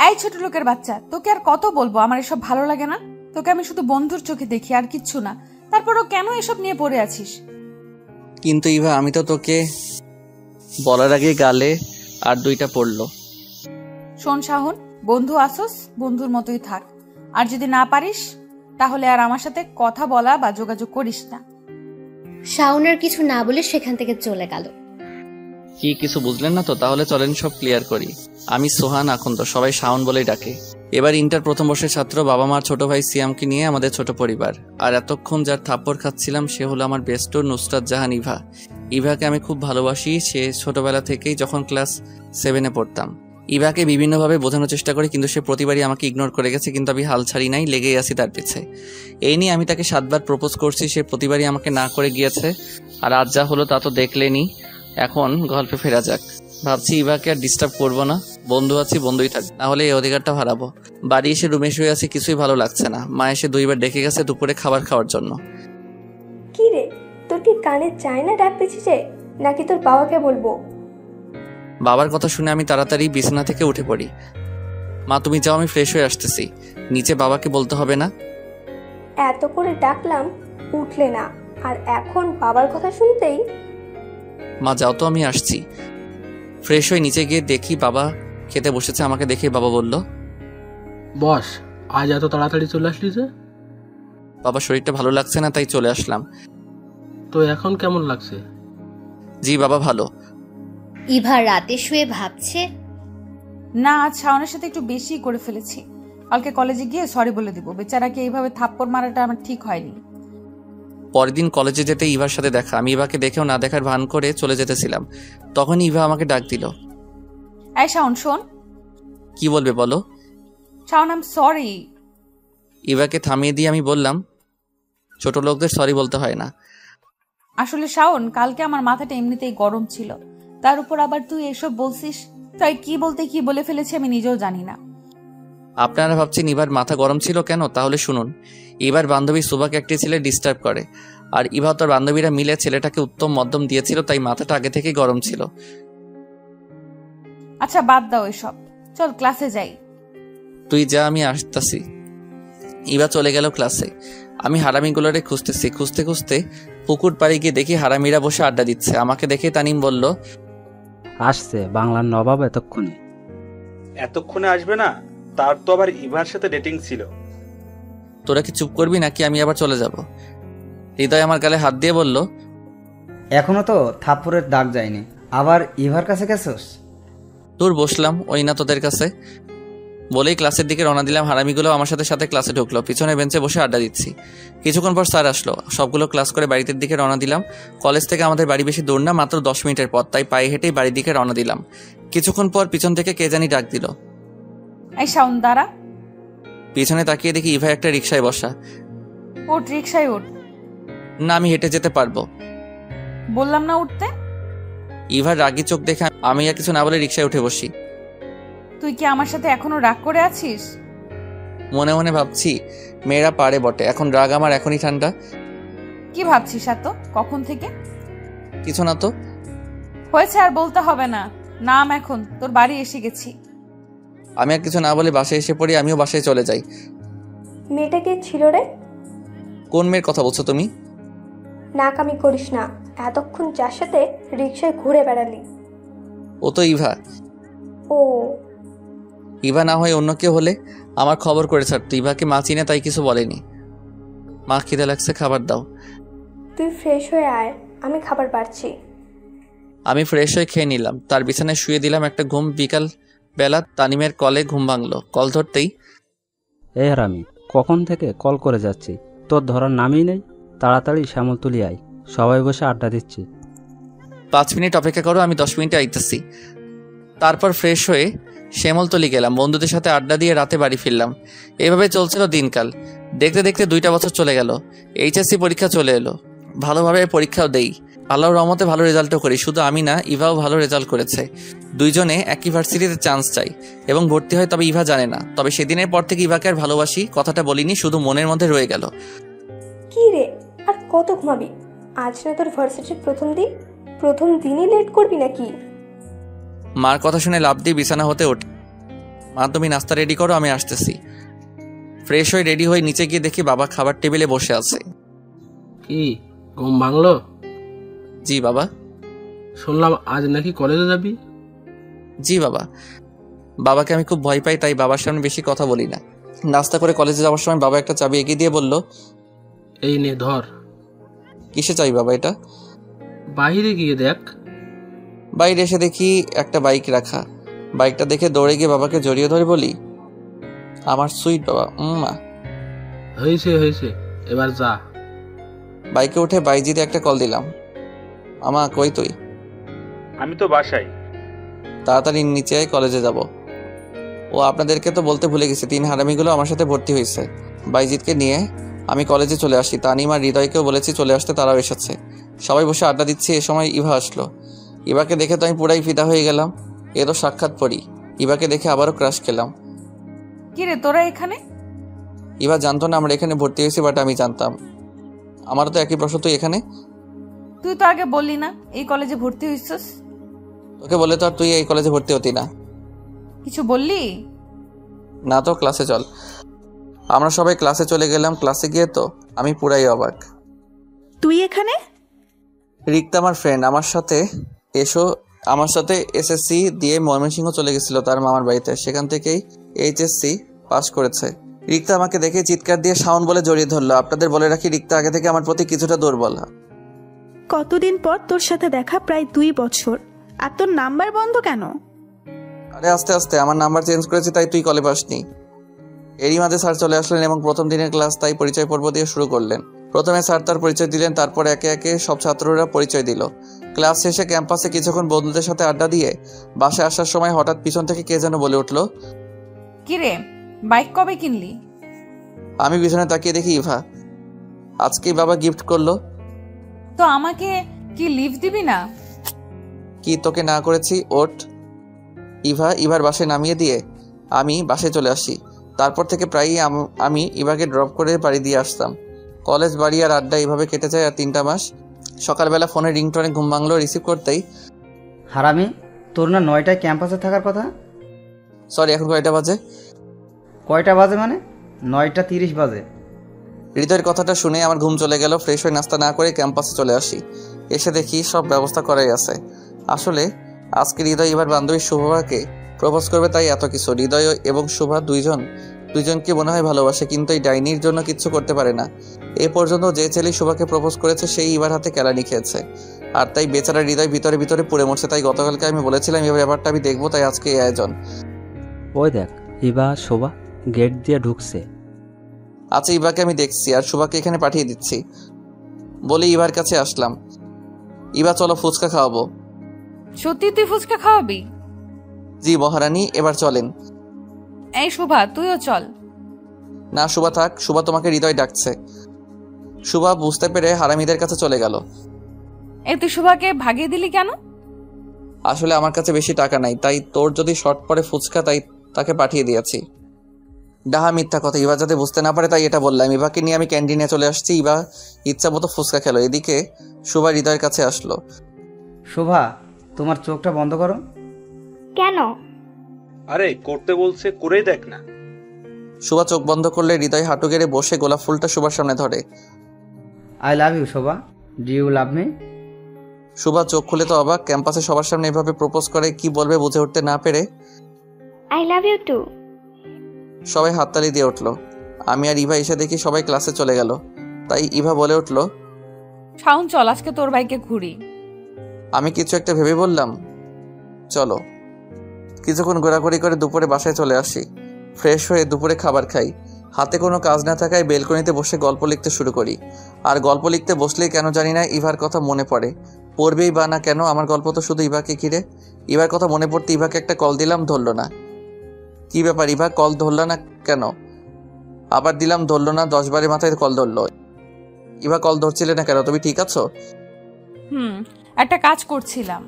এই ছোট লোকের বাচ্চা, তোকে আর কত বলবো আমার এসব ভালো লাগে না। তোকে আমি শুধু বন্ধুর চোখে দেখি, আর কিচ্ছু না। তারপরও কেন এসব নিয়ে পড়ে আছিস? কিন্তু ইভা, আমি তো তোকে বলার আগে গালে আর দুইটা পড়লো। শোন শাহন, বন্ধু আসোস, বন্ধুর মতোই থাক। আর যদি না পারিস তাহলে আর আমার সাথে কথা বলা বা যোগাযোগ করিস না। শাওনের কিছু না বলে সেখান থেকে চলে গেল। কি কিছু বুঝলেন না তো? তাহলে চলেন সব ক্লিয়ার করি। আমি সোহান, এখন তো সবাই শাওন বলেই ডাকে। এবার ইন্টার প্রথম বর্ষের ছাত্র, বাবা মার ছোট ভাই সিয়ামকে নিয়ে আমাদের ছোট পরিবার। আর এতক্ষণ যার থাপ্পড় খাচ্ছিলাম সে হলো আমার বেস্ট নুসরাত জাহান ইভা। ইভাকে আমি খুব ভালোবাসি, সে ছোটবেলা থেকেই, যখন ক্লাস 7-এ পড়তাম। ইভাকে বিভিন্নভাবে বোঝানোর চেষ্টা করি, কিন্তু সে প্রতিবারই আমাকে ইগনোর করে গেছে। কিন্তু আমি হাল ছাড়ি নাই, লেগেই আছি তার পিছে। এই নিয়ে আমি তাকে 7বার প্রপোজ করছি, সে প্রতিবারই আমাকে না করে গিয়েছে। আর আজ যা হলো তা তো দেখলেনি। এখন গল্পে ফেরা যাক। ভাবছি ইভাকে আর ডিস্টার্ব করবো না, বন্ধু আছি বন্ধুই থাকবে, না হলে এই অধিকারটা হারাবো। বাড়ি এসে রুমে শুয়ে আছি, কিছুই ভালো লাগছে না। মা এসে 2বার ডেকে গেছে দুপুরে খাবার খাওয়ার জন্য। কি রে, তোর কি কানে চায় না ডাক পেয়েছে, নাকি তোর বাবাকে বলবো? বাবার কথা শুনে আমি তাড়াতাড়ি বিছানা থেকে উঠে পড়ি। মা তুমি যাও, আমি ফ্রেশ হয়ে আসতেছি। নিচে বাবাকে বলতে হবে না? এত করে ডাকলাম, উঠলে না, আর এখন বাবার কথা শুনতেই। মা যাও তো, আমি আসছি। ফ্রেশ হয়ে নিচে গিয়ে দেখি বাবা খেতে বসেছে। আমাকে দেখে বাবা বলল, বস, আজ এত তাড়াতাড়ি চলে আসলি যে? বাবা শরীরটা ভালো লাগছে না, তাই চলে আসলাম। তো এখন কেমন লাগছে? জি বাবা, ভালো। ইভা রাতে শুয়ে ভাবছে, না, আজ শাওনের সাথে একটু বেশি করে ফেলেছি। কালকে কলেজে গিয়ে সরি বলে দিব। বেচারাকে এইভাবে থাপ্পড় মারাটা আমার ঠিক হয়নি। পরের দিন কলেজে যেতে ইভার সাথে দেখা। আমি ইভাকে দেখেও না দেখার ভান করে চলে যেতেছিলাম। তখন ইভা আমাকে ডাক দিল। এই শাওন শোন। কি বলবে বলো? Shaon, I am sorry. ইভাকে থামিয়ে দিয়ে আমি বললাম, ছোট লোকদের সরি বলতে হয় না। আসলে শাওন, কালকে আমার মাথাটা এমনিতেই গরম ছিল, তার উপর আবার তুই এসব বলছিস, তাই কি বলতে কি বলে ফেলেছি আমি নিজেও জানি না। আপনারা ভাবছেন ইভার মাথা গরম ছিল কেন? তাহলে শুনুন। ইভার বান্ধবী সুবাকে একটি ছেলে ডিস্টার্ব করে, আর ইভা তার বান্ধবীরা মিলে ছেলেটাকে উত্তম মধ্যম দিয়েছিল, তাই মাথাটা আগে থেকে গরম ছিল। আচ্ছা বাদ দাও এসব, চল ক্লাসে যাই। তুই যা, আমি আসতেছি। ইভা চলে গেল ক্লাসে। আমি হারামিগুলোরে খুঁজতেছি। খুঁজতে খুঁজতে পুকুর পাড়ে গিয়ে দেখি হারামিরা বসে আড্ডা দিচ্ছে। আমাকে দেখে তানিম বলল, আসছে বাংলার নবাব এতক্ষণে আসবে না? তার তো আবার ইভার সাথে ডেটিং ছিল। তোরা কি চুপ করবি নাকি আমি আবার চলে যাব? হৃদয় আমার গালে হাত দিয়ে বলল, এখনো তো থাপ্পড়ের দাগ যায়নি, আবার ইভার কাছে গেছোস? তোর বসলাম, ওই না তোদের কাছে। বলেই ক্লাসের দিকে রওনা দিলাম। হারামিগুলো আমার সাথে সাথে ক্লাসে ঢুকলো। পিছনে বেঞ্চে বসে আড্ডা দিচ্ছি। কিছুক্ষণ পর স্যার আসলো। সবগুলো ক্লাস করে বাড়িতে দিকে রওনা দিলাম। কলেজ থেকে আমাদের বাড়ি বেশি দূর না, মাত্র 10 মিনিটের পথ, তাই পায়ে হেঁটেই বাড়ির দিকে রওনা দিলাম। কিছুক্ষণ পর পিছন থেকে কে জানি ডাক দিল। এই শাওন দাঁড়া। পিছনে তাকিয়ে দেখি ইভা একটা রিক্সায় বসা। ওঠ, রিক্সায় ওঠ। না, আমি হেঁটে যেতে পারবো। বললাম না উঠতে। ইভার রাগি চোখ দেখে আমি আর কিছু না বলে রিক্সায় উঠে বসি। তুই কি আমার সাথে এখনো রাগ করে আছিস? মনে মনে ভাবছি, মেয়েরা পারে বটে, এখন রাগ আমার এখনই ঠান্ডা। কি ভাবছিস এত কখন থেকে? কিছু না তো। হয়েছে, আর বলতে হবে না। নাম, এখন তোর বাড়ি এসে গেছি। আমি আর কিছু না বলে বাসায় এসে পড়ি। আমিও বাসায় চলে যাই। মেয়েটা কে ছিল রে? কোন মেয়ের কথা বলছো তুমি? নাকামি করিস না, এতক্ষণ যার সাথে রিক্সায় ঘুরে বেড়ালি। ও তো ইভা। ও, ইভা না হয় অন্য কেউ হলে আমার খবর করে ছাড়তো। ইভাকে মা চিনে, তাই কিছু বলেনি। মা, খিদে লাগছে, খাবার দাও। তুই ফ্রেশ হয়ে আয়, আমি খাবার বাড়ছি। আমি ফ্রেশ হয়ে খেয়ে নিলাম। তার বিছানায় শুয়ে দিলাম একটা ঘুম। বিকাল বেলা তানিমের কলে ঘুম ভাঙলো। কল ধরতেই, এই হারামি, কখন থেকে কল করে যাচ্ছি, তোর ধরার নামই নেই। তাড়াতাড়ি শ্যামলতলি আয়, সবাই বসে আড্ডা দিচ্ছি। 5 মিনিট অপেক্ষা করো, আমি 10 মিনিটে আইতেছি। তারপর ফ্রেশ হয়ে শ্যামলতলি গেলাম। বন্ধুদের সাথে আড্ডা দিয়ে রাতে বাড়ি ফিরলাম। এভাবে চলছিল দিনকাল। দেখতে দেখতে 2টা বছর চলে গেল। এইচএসসি পরীক্ষা চলে এলো। ভালোভাবে পরীক্ষাও দেই, আল্লাহর রহমতে ভালো রেজাল্টও করি। শুধু আমি না, ইভাও ভালো রেজাল্ট করেছে। দুইজনে একই ভার্সিটিতে চান্স চাই এবং ভর্তি হয়, তবে ইভা জানে না। তবে সেদিনের পর থেকে ইভাকে আর ভালোবাসি কথাটা বলিনি, শুধু মনের মধ্যে রয়ে গেল। কি রে, আর কত ঘুমাবি? আজ না তোর ভার্সিটির প্রথম দিন, প্রথম দিনই লেট করবি নাকি? মার কথা শুনে লাফ দিয়ে বিছানা হতে ওঠে। মা তুমি নাস্তা রেডি করো, আমি আসতেছি। ফ্রেশ হয়ে রেডি হয়ে নিচে গিয়ে দেখি বাবা খাবার টেবিলে বসে আছে। কি ঘুম ভাঙলো? জি বাবা। শুনলাম আজ নাকি কলেজে যাবি। জি বাবা। বাবাকে আমি খুব ভয় পাই, তাই বাবার সামনে বেশি কথা বলি না। নাস্তা করে কলেজে যাওয়ার সময় বাবা একটা চাবি এগিয়ে দিয়ে বলল, এই নে ধর। কিসে চাই বাবা এটা? বাহিরে গিয়ে দেখ। বাইরে এসে দেখি একটা বাইক রাখা। বাইকটা দেখে দৌড়ে গিয়ে বাবাকে জড়িয়ে ধরে বলি, আমার সুইট বাবা। মা। হয়েছে হয়েছে, এবার যা। বাইকে উঠে বাইজিতে একটা কল দিলাম। আমা কই তুই? আমি তো বাসায়। তাড়াতাড়ি নিচে আয়, কলেজে যাব। ও আপনাদেরকে তো বলতে ভুলে গেছি, 3 হারামিগুলো আমার সাথে ভর্তি হয়েছে। বাইজিৎকে নিয়ে আমি কলেজে চলে আসি। তানিম আর হৃদয়কেও বলেছি চলে আসতে, তারাও এসেছে। সবাই বসে আড্ডা দিচ্ছি, এ সময় ইভা আসলো। ইভাকে দেখে তো আমি পুরাই ফিদা হয়ে গেলাম। এ তো সাক্ষাৎ পড়ি। ইভাকে দেখে আবারও ক্রাশ খেলাম। কিরে তোরা এখানে? ইভা জানতো না আমরা এখানে ভর্তি হয়েছি, বাট আমি জানতাম। আমারও তো একই প্রশ্ন, তুই এখানে? তুই তো আগে বললি না এই কলেজে ভর্তি হইছিস। তোকে বলে তো আর তুই এই কলেজে ভর্তি হতি না। কিছু বললি? না তো, ক্লাসে চল। আমরা সবাই ক্লাসে চলে গেলাম। ক্লাসে গিয়ে তো আমি পুরাই অবাক। তুই এখানে? রিক্তা আমার ফ্রেন্ড, আমার সাথে এসএসসি দিয়ে ময়মনসিংহ চলে গেছিল তার মামার বাড়িতে। সেখান থেকেই এইচএসসি পাস করেছে। রিক্তা আমাকে দেখে চিৎকার দিয়ে শাওন বলে জড়িয়ে ধরলো। আপনাদের বলে রাখি, রিক্তা আগে থেকে আমার প্রতি কিছুটা দুর্বল। কতদিন পর তোর সাথে দেখা, প্রায় 2 বছর, আর তোর নাম্বার বন্ধ কেন? আরে আস্তে আস্তে, আমার নাম্বার চেঞ্জ করেছি, তাই তুই কলে পাসনি। এরই মাঝে স্যার চলে আসলেন এবং প্রথম দিনের ক্লাস তাই পরিচয় পর্ব দিয়ে শুরু করলেন। প্রথমে স্যার তার পরিচয় দিলেন, তারপর একে একে সব ছাত্ররা পরিচয় দিল। ক্লাস শেষে ক্যাম্পাসে কিছুক্ষণ বন্ধুদের সাথে আড্ডা দিয়ে বাসে আসার সময় হঠাৎ পিছন থেকে কে যেন বলে উঠল, কিরে বাইক কবে কিনলি? আমি পিছনে তাকিয়ে দেখি ইভা। আজকেই বাবা গিফট করলো। তো আমাকে কি লিভ দিবি না? কি তোকে না করেছি? ওঠ। ইভার বাসে নামিয়ে দিয়ে আমি বাসে চলে আসি। তারপর থেকে প্রায়ই আমি ইভাকে ড্রপ করে বাড়ি দিয়ে আসতাম। কলেজ, বাড়ি আর আড্ডা এভাবে কেটে যায় আর 3টা মাস। সকালবেলা ফোনে রিংটোনে ঘুম ভাঙলো। রিসিভ করতেই, হারামি, তোর না 9টায় ক্যাম্পাসে থাকার কথা? সরি, এখন কয়টা বাজে? কয়টা বাজে মানে? 9:30 বাজে। হৃদয়ের কথাটা শুনে আমার ঘুম চলে গেল। ফ্রেশ হয়ে নাস্তা না করে ক্যাম্পাসে চলে আসি। এসে দেখি সব ব্যবস্থা করাই আছে। আসলে আজকে হৃদয় এবার বান্ধবী শুভাকে প্রপোজ করবে, তাই এত কিছু। হৃদয় এবং শুভা দুইজনকে মনে হয় ভালোবাসে, কিন্তু এই ডাইনির জন্য কিচ্ছু করতে পারে না। এ পর্যন্ত যে ছেলে শুভাকে প্রপোজ করেছে সেই এবার হাতে কেলানি খেয়েছে, আর তাই বেচারা হৃদয় ভিতরে ভিতরে পুড়ে মরছে। তাই গতকালকে আমি বলেছিলাম এবার ব্যাপারটা আমি দেখবো, তাই আজকে এই আয়োজন। ওই দেখ, ইভা শোভা গেট দিয়ে ঢুকছে। আচ্ছা, ইভাকে আমি দেখছি আর শুভাকে এখানে পাঠিয়ে দিচ্ছি বলে ইভার কাছে আসলাম। ইভা চলো, ফুচকা খাওয়াবো। সত্যি তুই ফুচকা খাওয়াবি? জি মহারানী, এবার চলেন। এই শোভা তুইও চল। না শুভা থাক, শুভা তোমাকে হৃদয় ডাকছে। শুভা বুঝতে পেরে হারামিদের কাছে চলে গেল। এই তুই শোভাকে ভাগিয়ে দিলি কেন? আসলে আমার কাছে বেশি টাকা নাই, তাই তোর যদি শর্ট পড়ে ফুচকা, তাই তাকে পাঠিয়ে দিয়েছি। ডাহা মিথ্যা কথা। ইভা যাতে বুঝতে না পারে তাই এটা বললাম। ইভাকে নিয়ে আমি ক্যান্টিনে চলে আসছি। ইভা ইচ্ছা মতো ফুচকা খেলো। এদিকে শুভা হৃদয়ের কাছে আসলো। শোভা, তোমার চোখটা বন্ধ করো। কেন? আরে করতে বলছে, করেই দেখ না। শুভা চোখ বন্ধ করলে হৃদয় হাঁটু গেড়ে বসে গোলাপ ফুলটা শুভার সামনে ধরে। I love you Shobha, do you love me? Shubha চোখ খুলে তো অবাক। ক্যাম্পাসে সবার সামনে এভাবে প্রপোজ করে, কি বলবে বুঝে উঠতে না পেরে আই লাভ ইউ টু। সবাই হাততালি দিয়ে উঠলো। আমি আর ইভা এসে দেখি সবাই ক্লাসে চলে গেল। তাই ইভা বলে উঠলো, শাওন চল আজকে তোর বাইকে ঘুরি। আমি কিছু একটা ভেবে বললাম, চলো। কিছুক্ষণ ঘোরাঘুরি করে দুপুরে বাসায় চলে আসি। ফ্রেশ হয়ে দুপুরে খাবার খাই। হাতে কোনো কাজ না থাকায় বেলকনিতে বসে গল্প লিখতে শুরু করি। আর গল্প লিখতে বসলেই কেন জানি না ইভার কথা মনে পড়ে। পড়বেই বা না কেন, আমার গল্প তো শুধু ইভাকে ঘিরে। ইভার কথা মনে পড়তে ইভাকে একটা কল দিলাম, ধরলো না। কি ব্যাপার ইভা, কল ধরলো না কেন? আবার দিলাম, ধরলো না। 10 বারের মাথায় কল ধরলো। ইভা কল ধরছিলে না কেন? তুমি ঠিক আছো? একটা কাজ করছিলাম।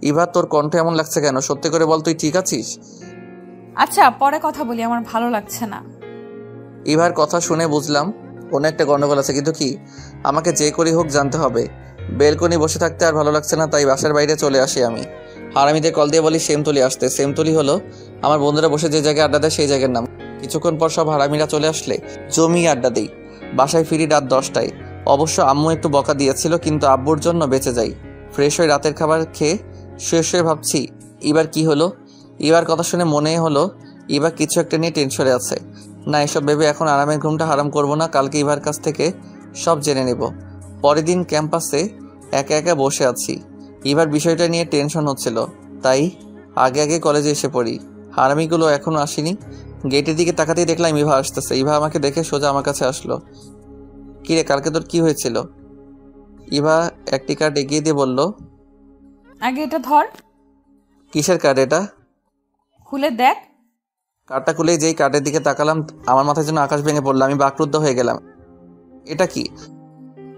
ইভা তোর কণ্ঠ এমন লাগছে কেন? সত্যি করে বল, তুই ঠিক আছিস? আচ্ছা পরে কথা বলি, আমার ভালো লাগছে না। ইভার কথা শুনে বুঝলাম কোনো একটা গন্ডগোল আছে, কিন্তু কি? আমাকে যে করেই হোক জানতে হবে। বেলকনি বসে থাকতে আর ভালো লাগছে না, তাই বাসার বাইরে চলে আসি আমি। হারামিদের কল দিয়ে বলি সেমতলি আসতে। সেমতলি হলো আমার বন্ধুরা বসে যে জায়গায় আড্ডা দেয় সেই জায়গার নাম। কিছুক্ষণ পর সব হারামিরা চলে আসলে জমিয়ে আড্ডা দিই। বাসায় ফিরি রাত 10টায়। অবশ্য আম্মু একটু বকা দিয়েছিল, কিন্তু আব্বুর জন্য বেঁচে যাই। ফ্রেশ হয়ে রাতের খাবার খেয়ে শুয়ে ভাবছি এবার কি হলো। এবার কথা শুনে মনে হলো এবার কিছু একটা নিয়ে টেনশনে আছে। না, এসব ভেবে এখন আরামের ঘুমটা হারাম করব না। কালকে ইভার কাছ থেকে সব জেনে নেব। পরের দিন ক্যাম্পাসে একা একা বসে আছি। ইভার বিষয়টা নিয়ে টেনশন হচ্ছিল, তাই আগে কলেজে এসে পড়ি। হারামিগুলো এখনো আসেনি। গেটের দিকে তাকাতেই দেখলাম ইভা আসতেছে। ইভা আমাকে দেখে সোজা আমার কাছে আসলো। কিরে, কালকে তোর কি হয়েছিল? ইভা একটি কার্ড এগিয়ে দিয়ে বলল, আগে এটা ধর। কিসের কার্ড এটা? খুলে দেখ। কার্ডটা খুলেই যেই কার্ডের দিকে তাকালাম, আমার মাথায় যেন আকাশ ভেঙে পড়লো। আমি বাকরুদ্ধ হয়ে গেলাম। এটা কি?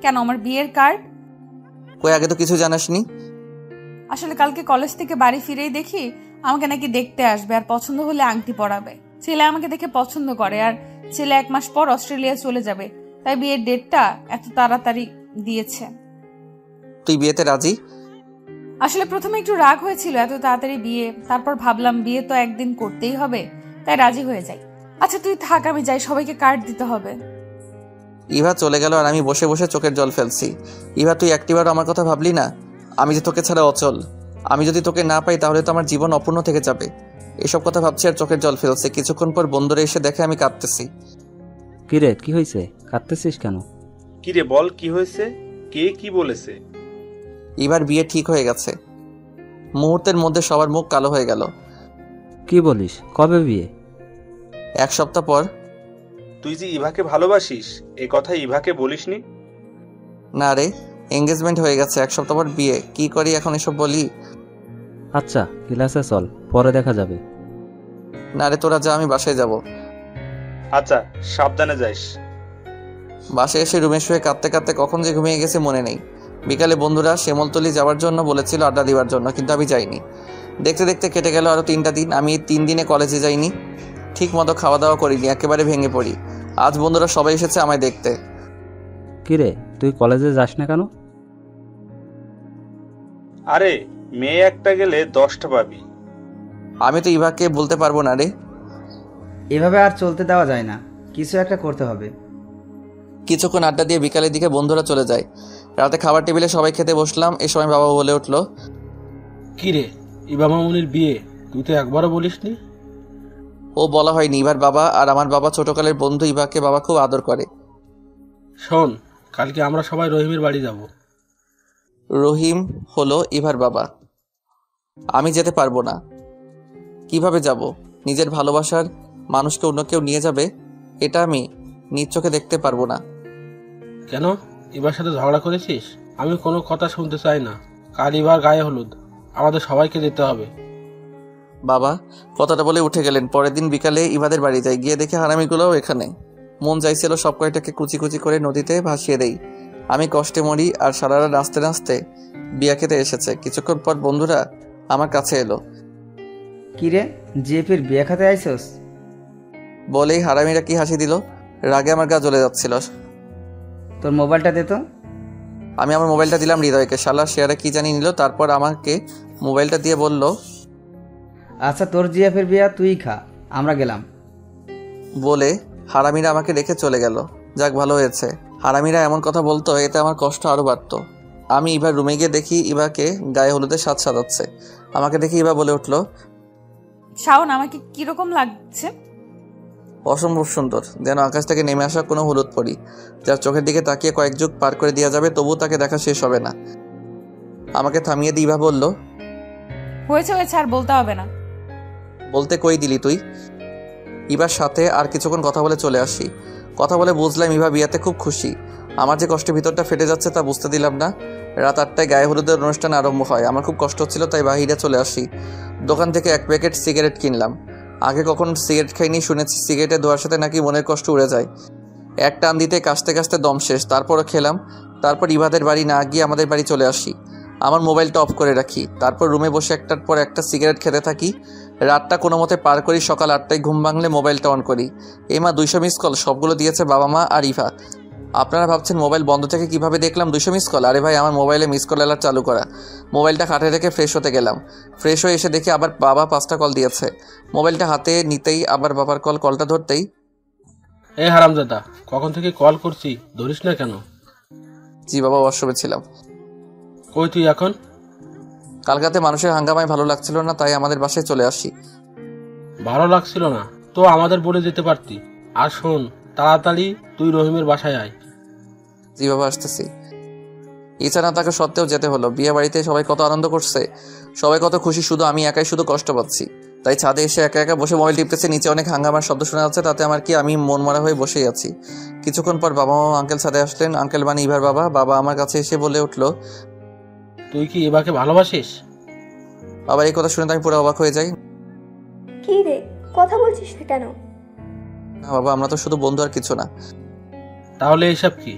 কেন, আমার বিয়ের কার্ড। কই, আগে তো কিছু জানাসনি। আসলে কালকে কলেজ থেকে বাড়ি ফিরেই দেখি আমাকে নাকি দেখতে আসবে, আর পছন্দ হলে আংটি পরাবে। ছেলে আমাকে দেখে পছন্দ করে, আর ছেলে 1 মাস পর অস্ট্রেলিয়া চলে যাবে, তাই বিয়ের ডেটটা এত তাড়াতাড়ি দিয়েছে। তুই বিয়েতে রাজি? আসলে প্রথমে একটু রাগ হয়েছিল এত তাড়াতাড়ি বিয়ে, তারপর ভাবলাম বিয়ে তো একদিন করতেই হবে, তাই রাজি হয়ে যাই। আচ্ছা তুই থাক, আমি যাই, সবাইকে কার্ড দিতে হবে। ইভা চলে গেল আর আমি বসে বসে চোখের জল ফেলছি। ইভা, তুই একটিবার আমার কথা ভাবলি না? আমি যে তোকে ছাড়া অচল। আমি যদি তোকে না পাই তাহলে তো আমার জীবন অপূর্ণ থেকে যাবে। এসব কথা ভাবছি আর চোখের জল ফেলছে। কিছুক্ষণ পর বন্ধুরা এসে দেখে আমি কাঁদতেছি। কিরে, কি হয়েছে? কাঁদতেছিস কেন? কিরে বল, কি হয়েছে? কে কি বলেছে? ইভার বিয়ে ঠিক হয়ে গেছে। মুহূর্তের মধ্যে সবার মুখ কালো হয়ে গেল। কি বলিস? কবে বিয়ে? 1 সপ্তাহ পর। তুই যে ইভাকে ভালোবাসিস এ কথা ইভাকে বলিসনি? না রে, এঙ্গেজমেন্ট হয়ে গেছে। 1 সপ্তাহ পর বিয়ে। কি করি এখন এসব বলি? আচ্ছা, ক্লাসে চল, পরে দেখা যাবে। না রে, তোরা যা, আমি বাসায় যাব। আচ্ছা, সাবধানে যাইস। বাসায় এসে রুমে শুয়ে কাঁদতে কাঁদতে কখন যে ঘুমিয়ে গেছে মনে নেই। বিকালে বন্ধুরা শ্যামলতলি যাওয়ার জন্য বলেছিল, আড্ডা দেওয়ার জন্য, কিন্তু আমি যাইনি। দেখতে দেখতে কেটে গেল আরও 3টা দিন। আমি এই 3 দিনে কলেজে যাইনি, ঠিক মতো খাওয়া দাওয়া করিনি, একেবারে ভেঙে পড়ি। আজ বন্ধুরা সবাই এসেছে আমায় দেখতে। কিরে, তুই কলেজে যাস না কেন? আরে মেয়ে একটা গেলে 10টা পাবি। আমি তো ইভাকে বলতে পারবো না রে। এভাবে আর চলতে দেওয়া যায় না, কিছু একটা করতে হবে। কিছুক্ষণ আড্ডা দিয়ে বিকালের দিকে বন্ধুরা চলে যায়। রাতে খাবার টেবিলে সবাই খেতে বসলাম। এ সময় বাবা বলে উঠল, কিরে, ইভা মামুনির বিয়ে তুই তো একবারও বলিসনি। ও বলা হয়নি। ইভার বাবা আর আমার বাবা ছোটকালের বন্ধু। ইভাকে বাবা খুব আদর করে। শোন, কালকে আমরা সবাই রহিমের বাড়ি যাব। রহিম হলো ইভার বাবা। আমি যেতে পারবো না। কিভাবে যাব? নিজের ভালোবাসার মানুষকে অন্য কেউ নিয়ে যাবে, এটা আমি নিজ চোখে দেখতে পারবো না। কেন, ইভার সাথে ঝগড়া করেছিস? আমি কোনো কথা শুনতে চাই না। কাল ইভার গায়ে হলুদ, আমাদের সবাইকে যেতে হবে। বাবা কথাটা বলে উঠে গেলেন। পরের দিন বিকালে ইভাদের বাড়ি যাই। গিয়ে দেখে হারামিগুলোও এখানে। মন চাইছিল সব কয়টাকে কুচি কুচি করে নদীতে ভাসিয়ে দেই। আমি কষ্টে মরি, আর সারা রাত নাচতে নাচতে বিয়া খেতে এসেছে। কিছুক্ষণ পর বন্ধুরা আমার কাছে এলো। কিরে, জিএফের বিয়ে খাতে আইসস? বলেই হারামিরা কি হাসি দিল। রাগে আমার গা জ্বলে যাচ্ছিল। তোর মোবাইলটা দে তো। আমি আমার মোবাইলটা দিলাম হৃদয়কে। শালা শেয়ারে কি জানি নিল। তারপর আমাকে মোবাইলটা দিয়ে বলল, আচ্ছা, তোর জিএফের বিয়া তুই খা, আমরা গেলাম। বলে হারামিরা আমাকে রেখে চলে গেল। যাক, ভালো হয়েছে। হারামিরা এমন কথা বলতো, এতে আমার কষ্ট আরো বাড়তো। আমি ইভার রুমে গিয়ে দেখি ইভাকে গায়ে হলুদের সাজ সাজাচ্ছে। আমাকে দেখে ইভা বলে উঠল, শাওন, আমাকে কিরকম লাগছে? অসম্ভব সুন্দর, যেন আকাশ থেকে নেমে আসা কোনো হলুদ পরি, যার চোখের দিকে তাকিয়ে কয়েক যুগ পার করে দেওয়া যাবে, তবুও তাকে দেখা শেষ হবে না। আমাকে থামিয়ে দিয়ে ইভা বলল, হয়েছে হয়েছে, আর বলতে হবে না। বলতে কই দিলি তুই? ইভার সাথে আর কিছুক্ষণ কথা বলে চলে আসি। কথা বলে বুঝলাম ইভা বিয়াতে খুব খুশি। আমার যে কষ্টে ভিতরটা ফেটে যাচ্ছে তা বুঝতে দিলাম না। রাত 8টায় গায়ে হলুদের অনুষ্ঠান আরম্ভ হয়। আমার খুব কষ্ট হচ্ছিল, তাই বাহিরে চলে আসি। দোকান থেকে 1 প্যাকেট সিগারেট কিনলাম। আগে কখন সিগারেট খাইনি, শুনেছি সিগারেটের ধোয়ার সাথে নাকি মনের কষ্ট উড়ে যায়। এক টান দিতে কাশতে কাশতে দম শেষ। তারপরও খেলাম। তারপর ইভাদের বাড়ি না গিয়ে আমাদের বাড়ি চলে আসি। আমার মোবাইলটা অফ করে রাখি। তারপর রুমে বসে একটার পর একটা সিগারেট খেতে থাকি। রাতটা কোনো মতে পার করি। সকাল 8টায় ঘুম ভাঙলে মোবাইলটা অন করি। এই মা 200 মিস কল, সবগুলো দিয়েছে বাবা মা আর ইভা। আপনারা ভাবছেন মোবাইল বন্ধ থেকে কিভাবে দেখলাম 200 মিস কল? আরে ভাই, আমার মোবাইলে মিস কল অ্যালার্ট চালু করা। মোবাইলটা খাটে রেখে ফ্রেশ হতে গেলাম। ফ্রেশ হয়ে এসে দেখি আবার বাবা 5টা কল দিয়েছে। মোবাইলটা হাতে নিতেই আবার বাবার কলটা ধরতেই, এই হারামজাদা, কখন থেকে কল করছি, ধরিস না কেন? জি বাবা, ওয়াশরুমে ছিলাম। কই তুই এখন? কালকাতে মানুষের হাঙ্গামায় ভালো লাগছিল না, তাই আমাদের বাসায় চলে আসি। ভালো লাগছিল না তো আমাদের বলে যেতে পারতি। আর শোন, তাড়াতাড়ি তুই রহিমের বাসায় আয়। জি বাবা, আসতেছি। ইচ্ছা না তাকে সত্ত্বেও যেতে হলো। বিয়ে বাড়িতে সবাই কত আনন্দ করছে, সবাই কত খুশি, শুধু আমি একাই শুধু কষ্ট পাচ্ছি। তাই ছাদে এসে একা একা বসে মোবাইল টিপতেছে। নিচে অনেক হাঙ্গামার শব্দ শোনা যাচ্ছে, তাতে আমার কি, আমি মন মরা হয়ে বসেই আছি। কিছুক্ষণ পর বাবা মা আঙ্কেল ছাদে আসলেন। আঙ্কেল মানে ইভার বাবা। বাবা আমার কাছে এসে বলে উঠলো, তুই কি ইভাকে ভালোবাসিস? বাবার এই কথা শুনে তো আমি পুরো অবাক হয়ে যাই। কি রে, কথা বলছিস না কেন? না বাবা, আমরা তো শুধু বন্ধু আর কিছু না। তাহলে এসব কি?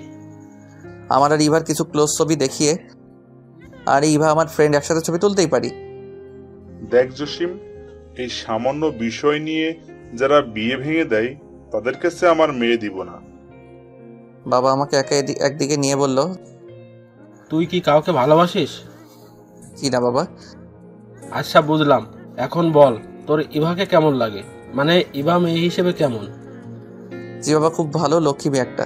আমার আর ইভার কিছু ক্লোজ ছবি দেখিয়ে, আর ইভা আমার ফ্রেন্ড, একসাথে ছবি তুলতেই পারি। দেখ জসিম, এই সামান্য বিষয় নিয়ে যারা বিয়ে ভেঙে দেয় তাদের কাছে আমার মেয়ে দিব না। বাবা আমাকে একা একদিকে নিয়ে বলল, তুই কি কাউকে ভালোবাসিস? জি না বাবা। আচ্ছা বুঝলাম, এখন বল তোর ইভাকে কেমন লাগে, মানে ইভা মেয়ে হিসেবে কেমন? জি বাবা, খুব ভালো, লক্ষ্মী মেয়ে একটা।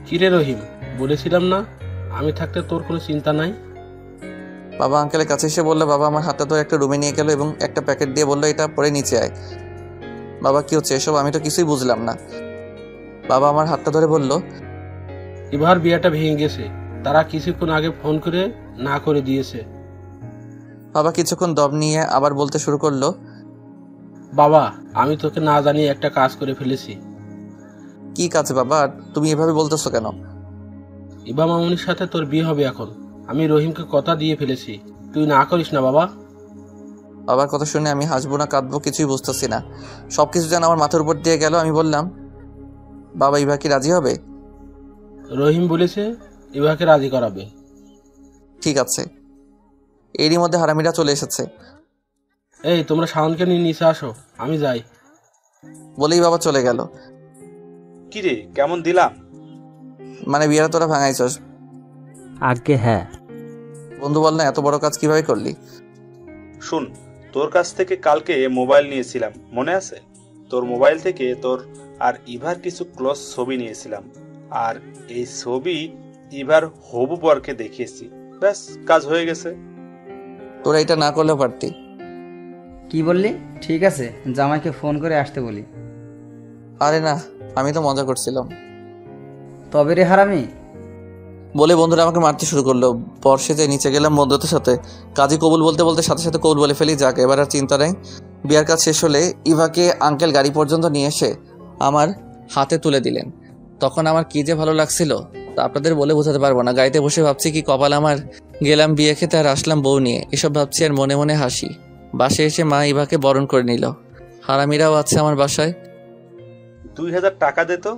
কিরে রহিম, বলেছিলাম না আমি থাকতে তোর কোনো চিন্তা নাই? বাবা আঙ্কেলের কাছে এসে বললো, বাবা আমার হাতটা ধরে একটা রুমে নিয়ে গেল এবং একটা প্যাকেট দিয়ে বললো, এটা পরে নিচে আয়। বাবা কি হচ্ছে এসব? আমি তো কিছুই বুঝলাম না। বাবা আমার হাতটা ধরে বলল, ইভার বিয়েটা ভেঙে গেছে, তারা কিছুক্ষণ আগে ফোন করে না করে দিয়েছে। বাবা কিছুক্ষণ দম নিয়ে আবার বলতে শুরু করলো, বাবা আমি তোকে না জানিয়ে একটা কাজ করে ফেলেছি। কি কাজ বাবা? আর তুমি এভাবে বলতেছো কেন? ইভা মামুনির সাথে তোর বিয়ে হবে এখন। আমি রহিমকে কথা দিয়ে ফেলেছি, তুই না করিস না বাবা। বাবার কথা শুনে আমি হাসবো না কাঁদবো কিছুই বুঝতেছি না। সবকিছু যেন আমার মাথার উপর দিয়ে গেল। আমি বললাম, বাবা ইভা কি রাজি হবে? রহিম বলেছে ইভাকে রাজি করাবে। ঠিক আছে। এরই মধ্যে হারামিরা চলে এসেছে। এই তোমরা শাওনকে নিয়ে নিচে আসো, আমি যাই বলেই বাবা চলে গেল। কিরে, কেমন দিলাম? মানে বিয়েটা তোরা ভাঙাইছস? আগে হ্যাঁ। বন্ধু বল না, এত বড় কাজ কিভাবে করলি? শুন, তোর কাছ থেকে কালকে মোবাইল নিয়েছিলাম, মনে আছে? তোর মোবাইল থেকে তোর আর ইভার কিছু ক্লোজ ছবি নিয়েছিলাম, আর এই ছবি ইভার হবু বরকে দেখিয়েছি। ব্যাস, কাজ হয়ে গেছে। তোরা এটা না করলেও পারতি। কি বললি? ঠিক আছে, জামাইকে ফোন করে আসতে বলি। আরে না, আমি তো মজা করছিলাম। তবে রে হারামি, বলে বন্ধুরা আমাকে মারতে শুরু করলো। পরশে যে নিচে গেলাম বন্ধুদের সাথে। কাজী কবুল বলতে বলতে সাথে সাথে কবুল বলে ফেলি। যাক, এবার আর চিন্তা নেই। বিয়ার কাজ শেষ হলে ইভাকে আঙ্কেল গাড়ি পর্যন্ত নিয়ে এসে আমার হাতে তুলে দিলেন। তখন আমার কি যে ভালো লাগছিল তা আপনাদের বলে বোঝাতে পারবো না। গাড়িতে বসে ভাবছি কি কপাল আমার, গেলাম বিয়ে খেতে আর আসলাম বউ নিয়ে। এসব ভাবছি আর মনে মনে হাসি। বাসায় এসে মা ইভাকে বরণ করে নিল। হারামিরাও আছে আমার বাসায়। 2000 টাকা দে তো।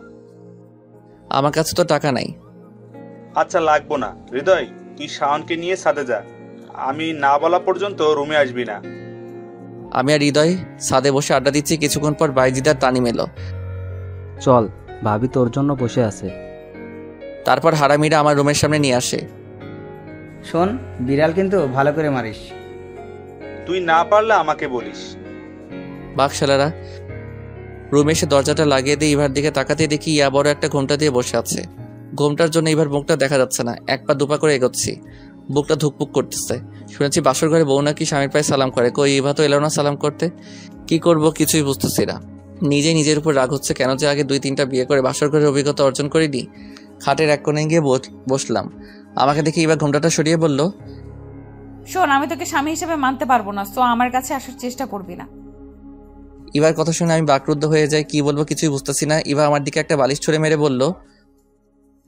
আমার কাছে তো টাকা নাই। আচ্ছা, লাগবো না। হৃদয়, তুই শাওনকে নিয়ে ছাদে যা, আমি না বলা পর্যন্ত রুমে আসবি না। আমি আর হৃদয় ছাদে বসে আড্ডা দিচ্ছি। কিছুক্ষণ পর বাইজিদার তানিম এলো। চল, ভাবি তোর জন্য বসে আছে। তারপর হারামিরা আমার রুমের সামনে নিয়ে আসে। শোন, বিড়াল কিন্তু ভালো করে মারিস। তুই না পারলে আমাকে বলিস। বাকশালারা। রুমে এসে দরজাটা লাগিয়ে দিয়ে ইভার দিকে তাকাতে দেখি ইয়া বড় একটা ঘোমটা দিয়ে বসে আছে। ঘোমটার জন্য ইভার মুখটা দেখা যাচ্ছে না। এক পা দুপা করে এগোচ্ছি। বুকটা ধুকপুক করতেছে। শুনেছি বাসর ঘরে বউ নাকি স্বামীর পায়ে সালাম করে। কই ইভা তো এলো না সালাম করতে। কি করব কিছুই বুঝতেছি না। নিজের উপর রাগ হচ্ছে। কেন যে আগে 2-3টা বিয়ে করে বাসর ঘরের অভিজ্ঞতা অর্জন করিনি। খাটের এক কোণে গিয়ে বসলাম। আমাকে দেখে ইভা ঘোমটাটা সরিয়ে বলল, শোন, আমি তোকে স্বামী হিসেবে মানতে পারবো না, তো আমার কাছে আসার চেষ্টা করবি না। ইভার কথা শুনে আমি বাকরুদ্ধ হয়ে যাই। কি বলবো কিছুই বুঝতেছি না। ইভা আমার দিকে একটা বালিশ ছুঁড়ে মেরে বলল,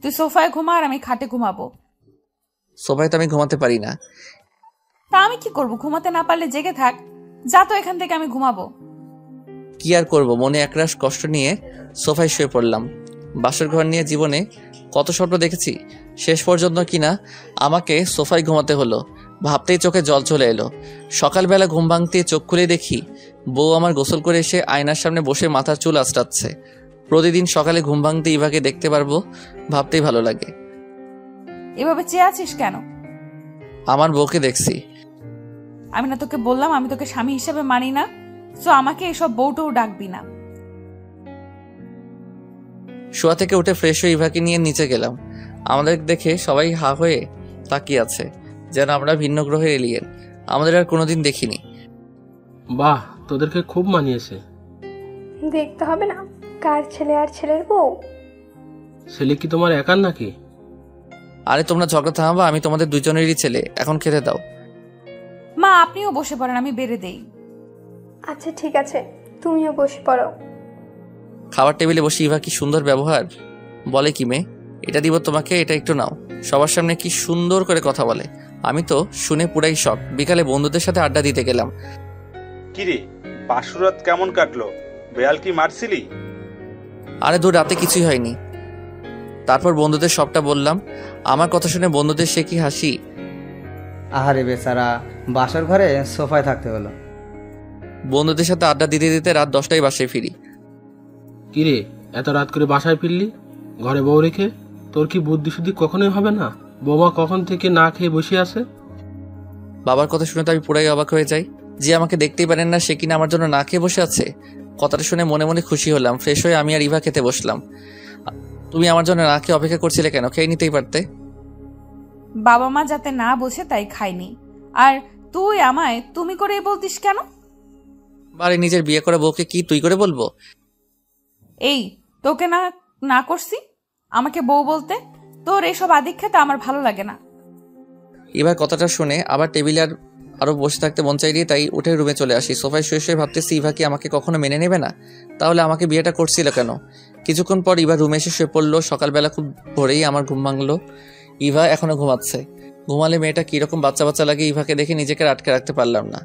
তুই সোফায় ঘুমা আর আমি খাটে ঘুমাবো। সোফায় তো আমি ঘুমাতে পারি না। তা আমি কি করব? ঘুমাতে না পারলে জেগে থাক। যা তো এখান থেকে, আমি ঘুমাবো। কি আর করব, মনে একরাশ কষ্ট নিয়ে সোফায় শুয়ে পড়লাম। বাসর ঘর নিয়ে জীবনে কত স্বপ্ন দেখেছি, শেষ পর্যন্ত কিনা আমাকে সোফায় ঘুমাতে হলো। ভাবতেই চোখে জল চলে এলো। সকালবেলা ঘুম ভাঙতে চোখ খুলে দেখি বউ আমার গোসল করে এসে আয়নার সামনে বসে মাথার চুল আঁচড়াচ্ছে। প্রতিদিন সকালে ঘুম ভাঙতে ইভাকে দেখতে পারবো ভাবতেই ভালো লাগে। এভাবে চেয়ে আছিস কেন? আমার বউকে দেখছি। আমি না তোকে বললাম আমি তোকে স্বামী হিসেবে মানি না? সো আমাকে এসব বউটও ডাকবি না। শোয়া থেকে উঠে ফ্রেশ হয়ে ইভাকে নিয়ে নিচে গেলাম। আমাদের দেখে সবাই হা হয়ে তাকিয়ে আছে, যেন আমরা ভিন্ন গ্রহের এলিয়েন। আমাদের আর কোনোদিন দেখিনি। বাহ, তোদেরকে খুব মানিয়েছে। দেখতে হবে না কার ছেলে আর ছেলের বউ? ছেলে কি তোমার একার নাকি? আরে তোমরা ঝগড়া থামাবা, আমি তোমাদের দুজনেরই ছেলে। এখন খেতে দাও। মা আপনিও বসে পড়েন, আমি বেড়ে দেই। আচ্ছা ঠিক আছে, তুমিও বসে পড়ো। খাবার টেবিলে বসে ইভা কি সুন্দর ব্যবহার। বলে কি মেয়ে, এটা দিব তোমাকে, এটা একটু নাও। সবার সামনে কি সুন্দর করে কথা বলে। আমি তো শুনে পুরাই শখ। বিকালে বন্ধুদের সাথে আড্ডা দিতে গেলাম। কিরে, বাসুরাত কেমন কাটলো? বেয়াল কি মারছিলি? আরে দূর, রাতে কিছুই হয়নি। তারপর বন্ধুদের সবটা বললাম। আমার কথা শুনে বন্ধুদের সে কি হাসি। আহারে বেচারা, বাসর ঘরে সোফায় থাকতে হলো। বন্ধুদের সাথে আড্ডা দিতে দিতে রাত 10টায় বাসায় ফিরি। কিরে, এত রাত করে বাসায় ফিরলি ঘরে বউ রেখে? তোর কি বুদ্ধি শুদ্ধি কখনোই হবে না? বৌমা কখন থেকে না খেয়ে বসে আছে। বাবার কথা শুনে তো আমি পুরাই অবাক হয়ে যাই। যে আমাকে দেখতেই পারেন না সে কিনা আমার জন্য না খেয়ে বসে আছে। কথাটা শুনে মনে মনে খুশি হলাম। ফ্রেশ হয়ে আমি আর ইভা খেতে বসলাম। তুমি আমার জন্য না খেয়ে অপেক্ষা করছিলে কেন? খেয়ে নিতেই পারতে। বাবা মা যাতে না বোঝে তাই খাইনি। আর তুই আমায় তুমি করে বলতিস কেন? বারে নিজের বিয়ে করা বউকে কি তুই করে বলবো? এই তোকে না না করছি আমাকে বউ বলতে? তোর এইসব আদিক্ষেতা আমার ভালো লাগে না। এবার কথাটা শুনে আবার টেবিলে আরো বসে থাকতে মন চাইনি, তাই উঠে রুমে চলে আসি। সোফায় শুয়ে শুয়ে ভাবতেছি ইভা কি আমাকে কখনো মেনে নেবে না? তাহলে আমাকে বিয়েটা করছিল কেন? কিছুক্ষণ পর ইভা রুমে এসে শুয়ে পড়লো। সকালবেলা খুব ভোরেই আমার ঘুম ভাঙলো। ইভা এখনো ঘুমাচ্ছে। ঘুমালে মেয়েটা কিরকম বাচ্চা বাচ্চা লাগে। ইভাকে দেখে নিজেকে আটকে রাখতে পারলাম না।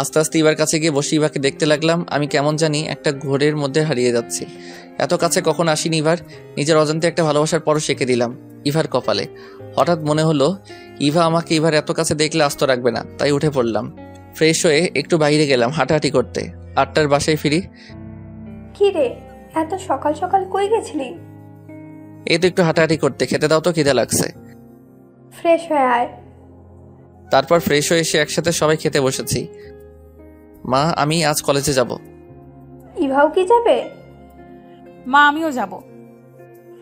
আস্তে আস্তে ইভার কাছে গিয়ে বসে ইভাকে দেখতে লাগলাম। আমি কেমন জানি একটা ঘোরের মধ্যে হারিয়ে যাচ্ছি। এত কাছে কখন আসিনি ইভার। নিজের অজান্তে একটা ভালোবাসার পরও সেঁকে দিলাম ইভার কপালে। হঠাৎ মনে হলো ইভা আমাকে ইভার এত কাছে দেখলে আস্ত রাখবে না, তাই উঠে পড়লাম। ফ্রেশ হয়ে একটু বাইরে গেলাম হাঁটাহাঁটি করতে। 8টার বাসায় ফিরি। কি রে, এত সকাল সকাল কই গেছিলি? এই তো একটু হাঁটাহাঁটি করতে। খেতে দাও তো, খিদে লাগছে। ফ্রেশ হয়ে আয়। তারপর ফ্রেশ হয়ে এসে একসাথে সবাই খেতে বসেছি। মা, আমি আজ কলেজে যাব। ইভাও কি যাবে? মা আমিও যাব।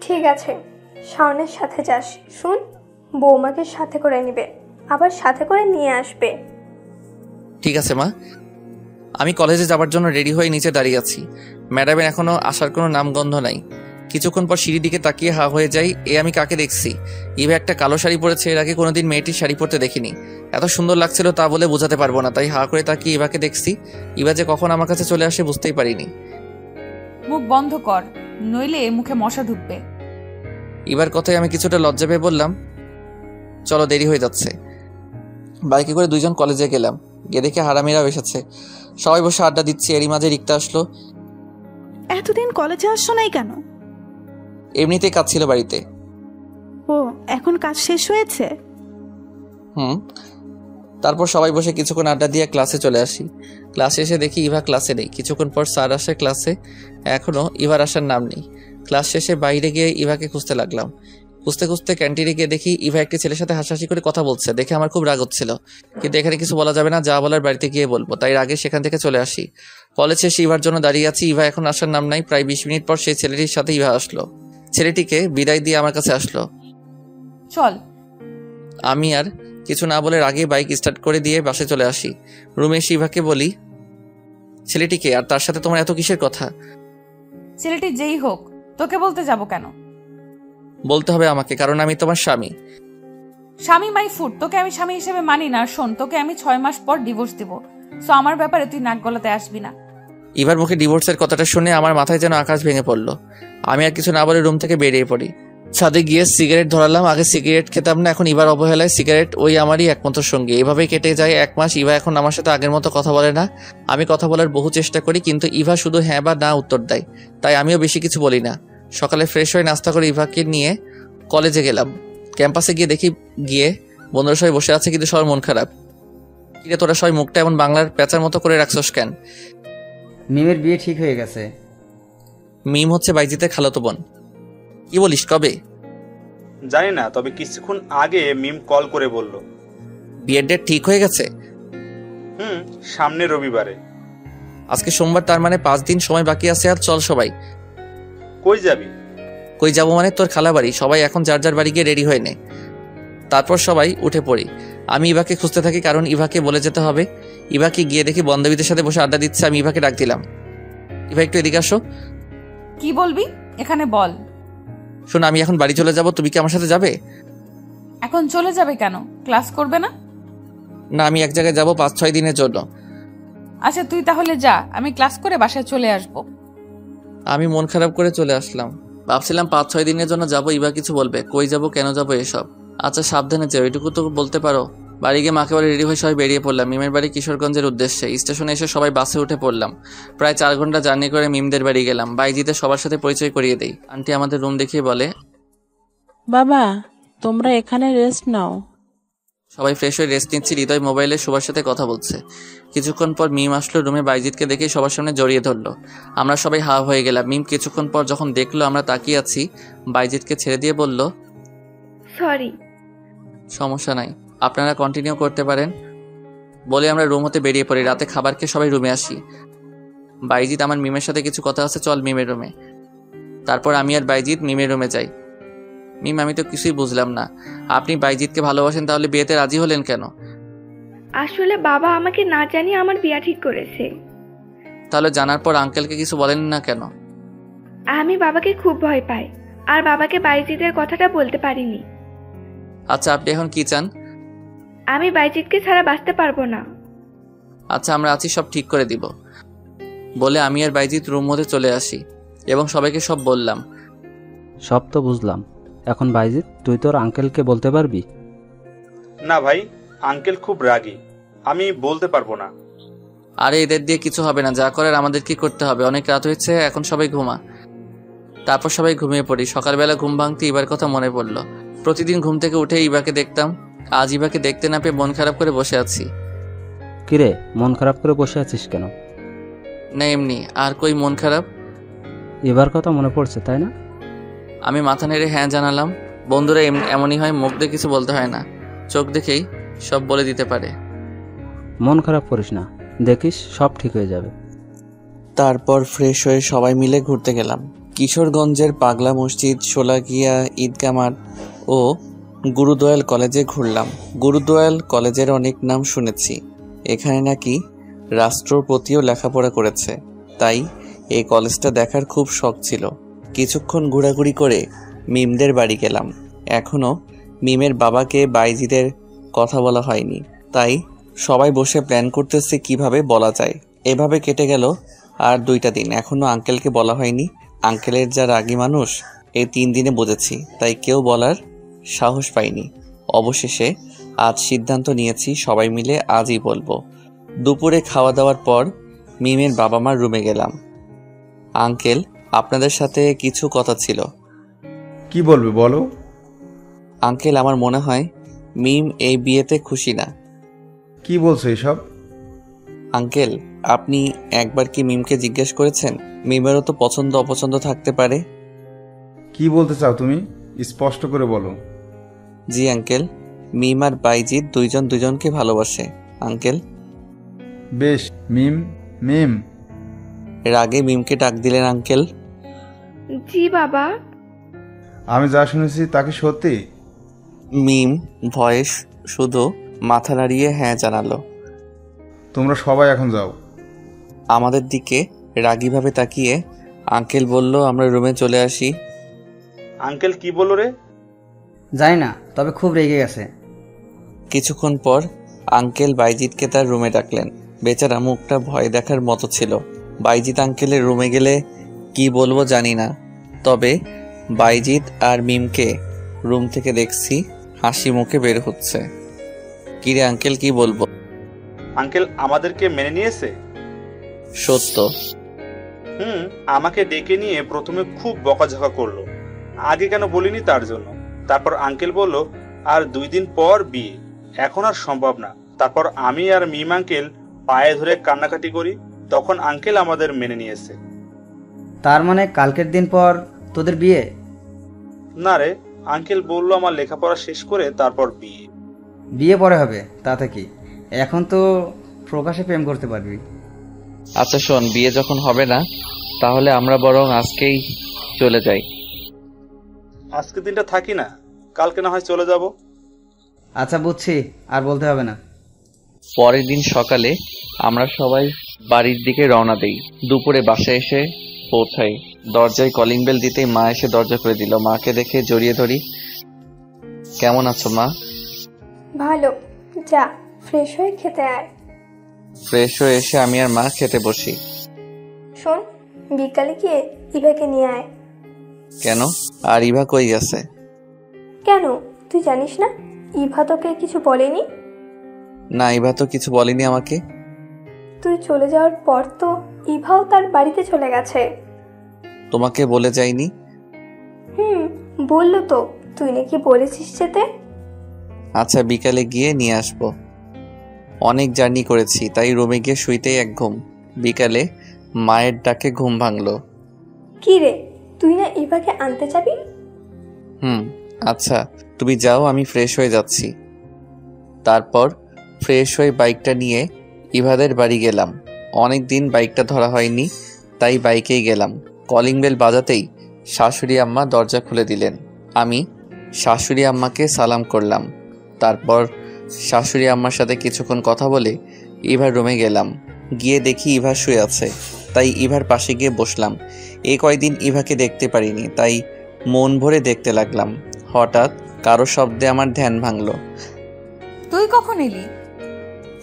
ঠিক আছে, শাওনের সাথে যাস। শুন, বৌমাকে সাথে করে নিবে, আবার সাথে করে নিয়ে আসবে। ঠিক আছে মা। আমি কলেজে যাবার জন্য রেডি হয়ে নিচে দাঁড়িয়ে আছি। ম্যাডামের এখনো আসার কোনো নামগন্ধ নাই। কিছুক্ষণ পর সিঁড়ির দিকে তাকিয়ে হা হয়ে যাই। আমি কাকে দেখছি? ইভা একটা কালো শাড়ি পরেছে। এর আগে কোনোদিন মেয়েটির শাড়ি পরতে দেখিনি। এত সুন্দর লাগছিল তা বলে বোঝাতে পারবো না, তাই হা করে তাকিয়ে ইভাকে দেখছি। ইভা যে কখন আমার কাছে চলে আসে বুঝতেই পারিনি। মুখ বন্ধ কর, নইলে মুখে মশা ঢুকবে। ইভার কথায় আমি কিছুটা লজ্জা পেয়ে বললাম, চলো দেরি হয়ে যাচ্ছে। বাইকে করে দুইজন কলেজে গেলাম। গিয়ে দেখে হারামিরাও এসেছে। সবাই বসে আড্ডা দিচ্ছি। এরই মাঝে রিক্তা আসলো। এতদিন কলেজে আসছো নাই কেন? এমনিতেই কাজ ছিল বাড়িতে। ও, এখন কাজ শেষ হয়েছে? তারপর সবাই বসে কিছুক্ষণ আড্ডা দিয়ে ক্লাসে চলে আসি। ক্লাসে এসে দেখি ইভা ক্লাসে নেই। কিছুক্ষণ পর স্যার আসে ক্লাসে। এখনো ইভার আসার নাম নেই। ক্লাস শেষে বাইরে গিয়ে ইভাকে খুঁজতে লাগলাম। খুঁজতে খুঁজতে ক্যান্টিনে গিয়ে দেখি ইভা একটি ছেলের সাথে হাসাহাসি করে কথা বলছে। দেখে আমার খুব রাগ হচ্ছিল, কিন্তু এখানে কিছু বলা যাবে না। যা বলার বাড়িতে গিয়ে বলবো, তাই আগে সেখান থেকে চলে আসি। কলেজ শেষে ইভার জন্য দাঁড়িয়ে আছি। ইভা এখন আসার নাম নাই। প্রায় 20 মিনিট পর সেই ছেলেটির সাথে ইভা আসলো। ছেলেটিকে বিদায় দিয়ে আমার কাছে আসলো। চল। আমি আর কিছু না বলে আগে বাইক স্টার্ট করে দিয়ে বাসে চলে আসি। রুমে এসে ইভাকে বলি, ছেলেটিকে আর তার সাথে তোমার এত কিসের কথা? ছেলেটি যেই হোক, তোকে বলতে যাব কেন? বলতে হবে আমাকে, কারণ আমি তোমার স্বামী। স্বামী মাই ফুড, তোকে আমি স্বামী হিসেবে মানি না। শোন, তোকে আমি 6 মাস পর ডিভোর্স দিব। সো আমার ব্যাপারে তুই নাক গলাতে আসবি না। ইভার মুখে ডিভোর্সের কথাটা শুনে আমার মাথায় যেন আকাশ ভেঙে পড়লো। আমি আর কিছু না বলে রুম থেকে বেরিয়ে পড়ি। ছাদে গিয়ে সিগারেট ধরালাম। আগে সিগারেট খেতাম না, এখন ইভার অবহেলায় সিগারেট ওই আমারই একমাত্র সঙ্গী। এভাবেই কেটে যায় 1 মাস। ইভা এখন আমার সাথে আগের মতো কথা বলে না। আমি কথা বলার বহু চেষ্টা করি, কিন্তু ইভা শুধু হ্যাঁ বা না উত্তর দেয়। তাই আমিও বেশি কিছু বলি না। সকালে ফ্রেশ হয়ে নাস্তা করে ইভাকে নিয়ে কলেজে গেলাম। ক্যাম্পাসে গিয়ে দেখি বন্ধুরা সবাই বসে আছে, কিন্তু সবার মন খারাপ। কিরে তোরা সবাই মুখটা এমন বাংলার পেঁচার মতো করে রাখছস কেন? মিমের বিয়ে ঠিক হয়ে গেছে। মিম হচ্ছে বাইজিতের খালাতো বোন। কি বলিস, কবে? জানি না, তবে কিছুক্ষণ আগে মিম কল করে বলল। বিয়ের ডেট ঠিক হয়ে গেছে? সামনে রবিবারে। আজকে সোমবার, তার মানে 5 দিন সময় বাকি আছে। আর চল সবাই। কই যাবি? কই যাবো মানে তোর খালা বাড়ি। সবাই এখন যার যার বাড়ি গিয়ে রেডি হয়ে নে। তারপর সবাই উঠে পড়ি। আমি ইভাকে খুঁজতে থাকি, কারণ ইভাকে বলে যেতে হবে। ইভাকে গিয়ে দেখি বান্ধবীদের সাথে বসে আড্ডা দিচ্ছে। আমি ইভাকে ডাক দিলাম, ইভা একটু এদিকে আসো। কি বলবি? এখানে বল। শোন, আমি এখন বাড়ি চলে যাব, তুমি কি আমার সাথে যাবে? এখন চলে যাবে কেন? ক্লাস করবে না? না, আমি এক জায়গায় যাবো 5-6 দিনের জন্য। আচ্ছা তুই তাহলে যা, আমি ক্লাস করে বাসায় চলে আসব। আমি মন খারাপ করে চলে আসলাম। ভাবছিলাম 5-6 দিনের জন্য যাবো, ইভা কিছু বলবে, কই যাব, কেন যাবো, এসব। আচ্ছা সাবধানে যাও, এটুকু তো বলতে পারো। বাড়ি গিয়ে মাকে বলে রেডি হয়ে সবাই বেরিয়ে পড়লাম মিমের বাড়ি কিশোরগঞ্জের উদ্দেশ্যে। স্টেশনে এসে সবাই বাসে উঠে পড়লাম। প্রায় 4 ঘন্টা জার্নি করে মিমদের বাড়ি গেলাম। বাইজিতে সবার সাথে পরিচয় করিয়ে দেই। আন্টি আমাদের রুম দেখিয়ে বলে, বাবা তোমরা এখানে রেস্ট নাও। সবাই ফ্রেশ হয়ে রেস্ট নিচ্ছি। হৃদয় মোবাইলে সবার সাথে কথা বলছে। কিছুক্ষণ পর মিম আসলো রুমে। বাইজিৎকে দেখে সবার সামনে জড়িয়ে ধরলো। আমরা সবাই হা হয়ে গেলাম। মিম কিছুক্ষণ পর যখন দেখলো আমরা তাকিয়ে আছি, বাইজিৎকে ছেড়ে দিয়ে বলল, সরি। সমস্যা নাই, আপনারা কন্টিনিউ করতে পারেন। বলে আমরা রুম হতে বেরিয়ে পড়ি। রাতে খাবার খেয়ে সবাই রুমে আসি। বাইজিৎ, আমার মিমের সাথে কিছু কথা আছে, চল মিমের রুমে। তারপর আমি আর বাইজিৎ মিমের রুমে যাই। মিম, আমি তো কিছুই বুঝলাম না, আপনি বাইজিৎকে ভালোবাসেন, তাহলে বিয়েতে রাজি হলেন কেন? আসলে বাবা আমাকে না জানিয়ে আমার বিয়ে ঠিক করেছে। তাহলে জানার পর আঙ্কেলকে কিছু বলেন না কেন? আমি বাবাকে খুব ভয় পাই, আর বাবাকে বাইজিতের কথাটা বলতে পারিনি। আচ্ছা আপনি এখন কি চান? আমি বাইজিতকে ছাড়া বাঁচতে পারবো না। আচ্ছা আমরা আছি, সব ঠিক করে দিব। বলে আমি আর বাইজিৎ রুম মধ্যে চলে আসি এবং সবাইকে সব বললাম। সব তো বুঝলাম, এখন বাইজিৎ তুই তোর আঙ্কেলকে বলতে পারবি? না ভাই, আঙ্কেল খুব রাগী, আমি বলতে পারবো না। আরে এদের দিয়ে কিছু হবে না, যা করার আমাদের কি করতে হবে। অনেক রাত হয়েছে, এখন সবাই ঘুমা। তারপর সবাই ঘুমিয়ে পড়ি। সকালবেলা ঘুম ভাঙতে ইবার কথা মনে পড়লো। প্রতিদিন ঘুম থেকে উঠে ইবাকে দেখতাম। আজ ইবাকে দেখতে না পেয়ে মন খারাপ করে বসে আছি। কিরে, মন খারাপ করে বসে আছিস কেন? না এমনি, আর কই মন খারাপ। এবার কথা মনে পড়ছে তাই না? আমি মাথা নেড়ে হ্যাঁ জানালাম। বন্ধুরা এমনই হয়, মুখ দিয়ে কিছু বলতে হয় না, চোখ দেখেই সব বলে দিতে পারে। মন খারাপ করিস না, দেখিস সব ঠিক হয়ে যাবে। তারপর ফ্রেশ হয়ে সবাই মিলে ঘুরতে গেলাম। কিশোরগঞ্জের পাগলা মসজিদ, শোলাকিয়া ঈদগাহ মাঠ ও গুরুদয়াল কলেজে ঘুরলাম। গুরুদয়াল কলেজের অনেক নাম শুনেছি, এখানে নাকি রাষ্ট্রপতিও লেখাপড়া করেছে, তাই এই কলেজটা দেখার খুব শখ ছিল। কিছুক্ষণ ঘোরাঘুরি করে মিমদের বাড়ি গেলাম। এখনও মিমের বাবাকে বাইজিদের কথা বলা হয়নি, তাই সবাই বসে প্ল্যান করতেছে কিভাবে বলা যায়। এভাবে কেটে গেল আর 2টা দিন। এখনও আঙ্কেলকে বলা হয়নি। আঙ্কেলের যা রাগী মানুষ, এই 3 দিনে বুঝেছি, তাই কেউ বলার সাহস পাইনি। অবশেষে আজ সিদ্ধান্ত নিয়েছি সবাই মিলে আজই বলবো। দুপুরে খাওয়া দাওয়ার পর মিমের বাবা মার রুমে গেলাম। আঙ্কেল, আপনাদের সাথে কিছু কথা ছিল। কি বলবে বলো। আঙ্কেল, আমার মনে হয় মিম এই বিয়েতে খুশি না। কি বলছো এসব? আঙ্কেল, আপনি একবার কি মিমকে জিজ্ঞেস করেছেন? মিমেরও তো পছন্দ অপছন্দ থাকতে পারে। কি বলতে চাও তুমি, স্পষ্ট করে বলো। জি আঙ্কেল, মিম আর বাইজিৎ দুইজন দুজনকে ভালোবাসে আঙ্কেল। বেশ, মিম মিম। রাগে মিমকে ডাক দিলেন আঙ্কেল। জি বাবা। আমি যা শুনেছি তা কি সত্যি? মিম ভয়েস শুধু মাথা নাড়িয়ে হ্যাঁ জানালো। তোমরা সবাই এখন যাও। আমাদের দিকে রাগীভাবে তাকিয়ে আঙ্কেল বলল, আমরা রুমে চলে আসি। আঙ্কেল কি বললো রে? জানি না, তবে খুব রেগে গেছে। কিছুক্ষণ পর আঙ্কেল বাইজিৎকে তার রুমে ডাকলেন। বেচারা মুখটা ভয় দেখার মতো ছিল। বাইজিৎ আঙ্কেলের রুমে গেলে কি বলবো জানি না, তবে বাইজিৎ আর মিমকে রুম থেকে দেখছি হাসি মুখে বের হচ্ছে। কিরে আঙ্কেল, কি বলবো? আঙ্কেল আমাদেরকে মেনে নিয়েছে। সত্য। আমাকে ডেকে নিয়ে প্রথমে খুব বকাঝকা করলো, আগে কেন বলিনি তার জন্য। তারপর আঙ্কেল বলল আর 2 দিন পর বিয়ে, এখন আর সম্ভব না। তারপর আমি আর মিম আঙ্কেল পায়ে ধরে কান্নাকাটি করি, তখন আঙ্কেল আমাদের মেনে নিয়েছে। তার মানে কালকের দিন পর তোদের বিয়ে? না রে, আঙ্কেল বললো আমার লেখাপড়া শেষ করে তারপর বিয়ে। বিয়ে পরে হবে, তাতে কি? এখন তো প্রকাশে প্রেম করতে পারবি। আচ্ছা শোন, বিয়ে যখন হবে না তাহলে আমরা বরং আজকেই চলে যাই। আজকে দিনটা থাকি না, কালকে না হয় চলে যাব। আচ্ছা বুঝছি, আর বলতে হবে না। পরের দিন সকালে আমরা সবাই বাড়ির দিকে রওনা দেই। দুপুরে বাসায় এসে পৌঁছাই। দরজায় কলিং বেল দিতেই মা এসে দরজা খুলে দিল। মাকে দেখে জড়িয়ে ধরি। কেমন আছো মা? ভালো, যা ফ্রেশ হয়ে খেতে আয়। ফ্রেশ হয়ে এসে আমি আর মা খেতে বসি। শোন, বিকালে গিয়ে ইভাকে নিয়ে আয়। কেন? আর ইভা কই গেছে? কেন, তুই জানিস না ইভা তোকে কিছু বলেনি? না, ইভা তো কিছু বলেনি আমাকে। তুই চলে যাওয়ার পর তো ইভাও তার বাড়িতে চলে গেছে। তোমাকে বলে যায়নি? বললো তো, তুই নাকি বলেছিস যেতে। আচ্ছা, বিকালে গিয়ে নিয়ে আসবো। অনেক জার্নি করেছি, তাই রুমে গিয়ে শুইতেই এক ঘুম। বিকালে মায়ের ডাকে ঘুম ভাঙলো। কি রে, তুই না ইভাকে আনতে যাবি? আচ্ছা তুমি যাও, আমি ফ্রেশ হয়ে যাচ্ছি। তারপর ফ্রেশ হয়ে বাইকটা নিয়ে ইভাদের বাড়ি গেলাম। অনেক দিন বাইকটা ধরা হয়নি, তাই বাইকেই গেলাম। কলিং বেল বাজাতেই শাশুড়ি আম্মা দরজা খুলে দিলেন। আমি শাশুড়ি আম্মাকে সালাম করলাম। তারপর শাশুড়ি আম্মার সাথে কিছুক্ষণ কথা বলে ইভার রুমে গেলাম। গিয়ে দেখি ইভা শুয়ে আছে, তাই ইভার পাশে গিয়ে বসলাম। এই কয়দিন ইভাকে দেখতে পারিনি, তাই মন ভরে দেখতে লাগলাম। হঠাৎ কারো শব্দে আমার ধ্যান ভাঙলো। তুই কখন এলি?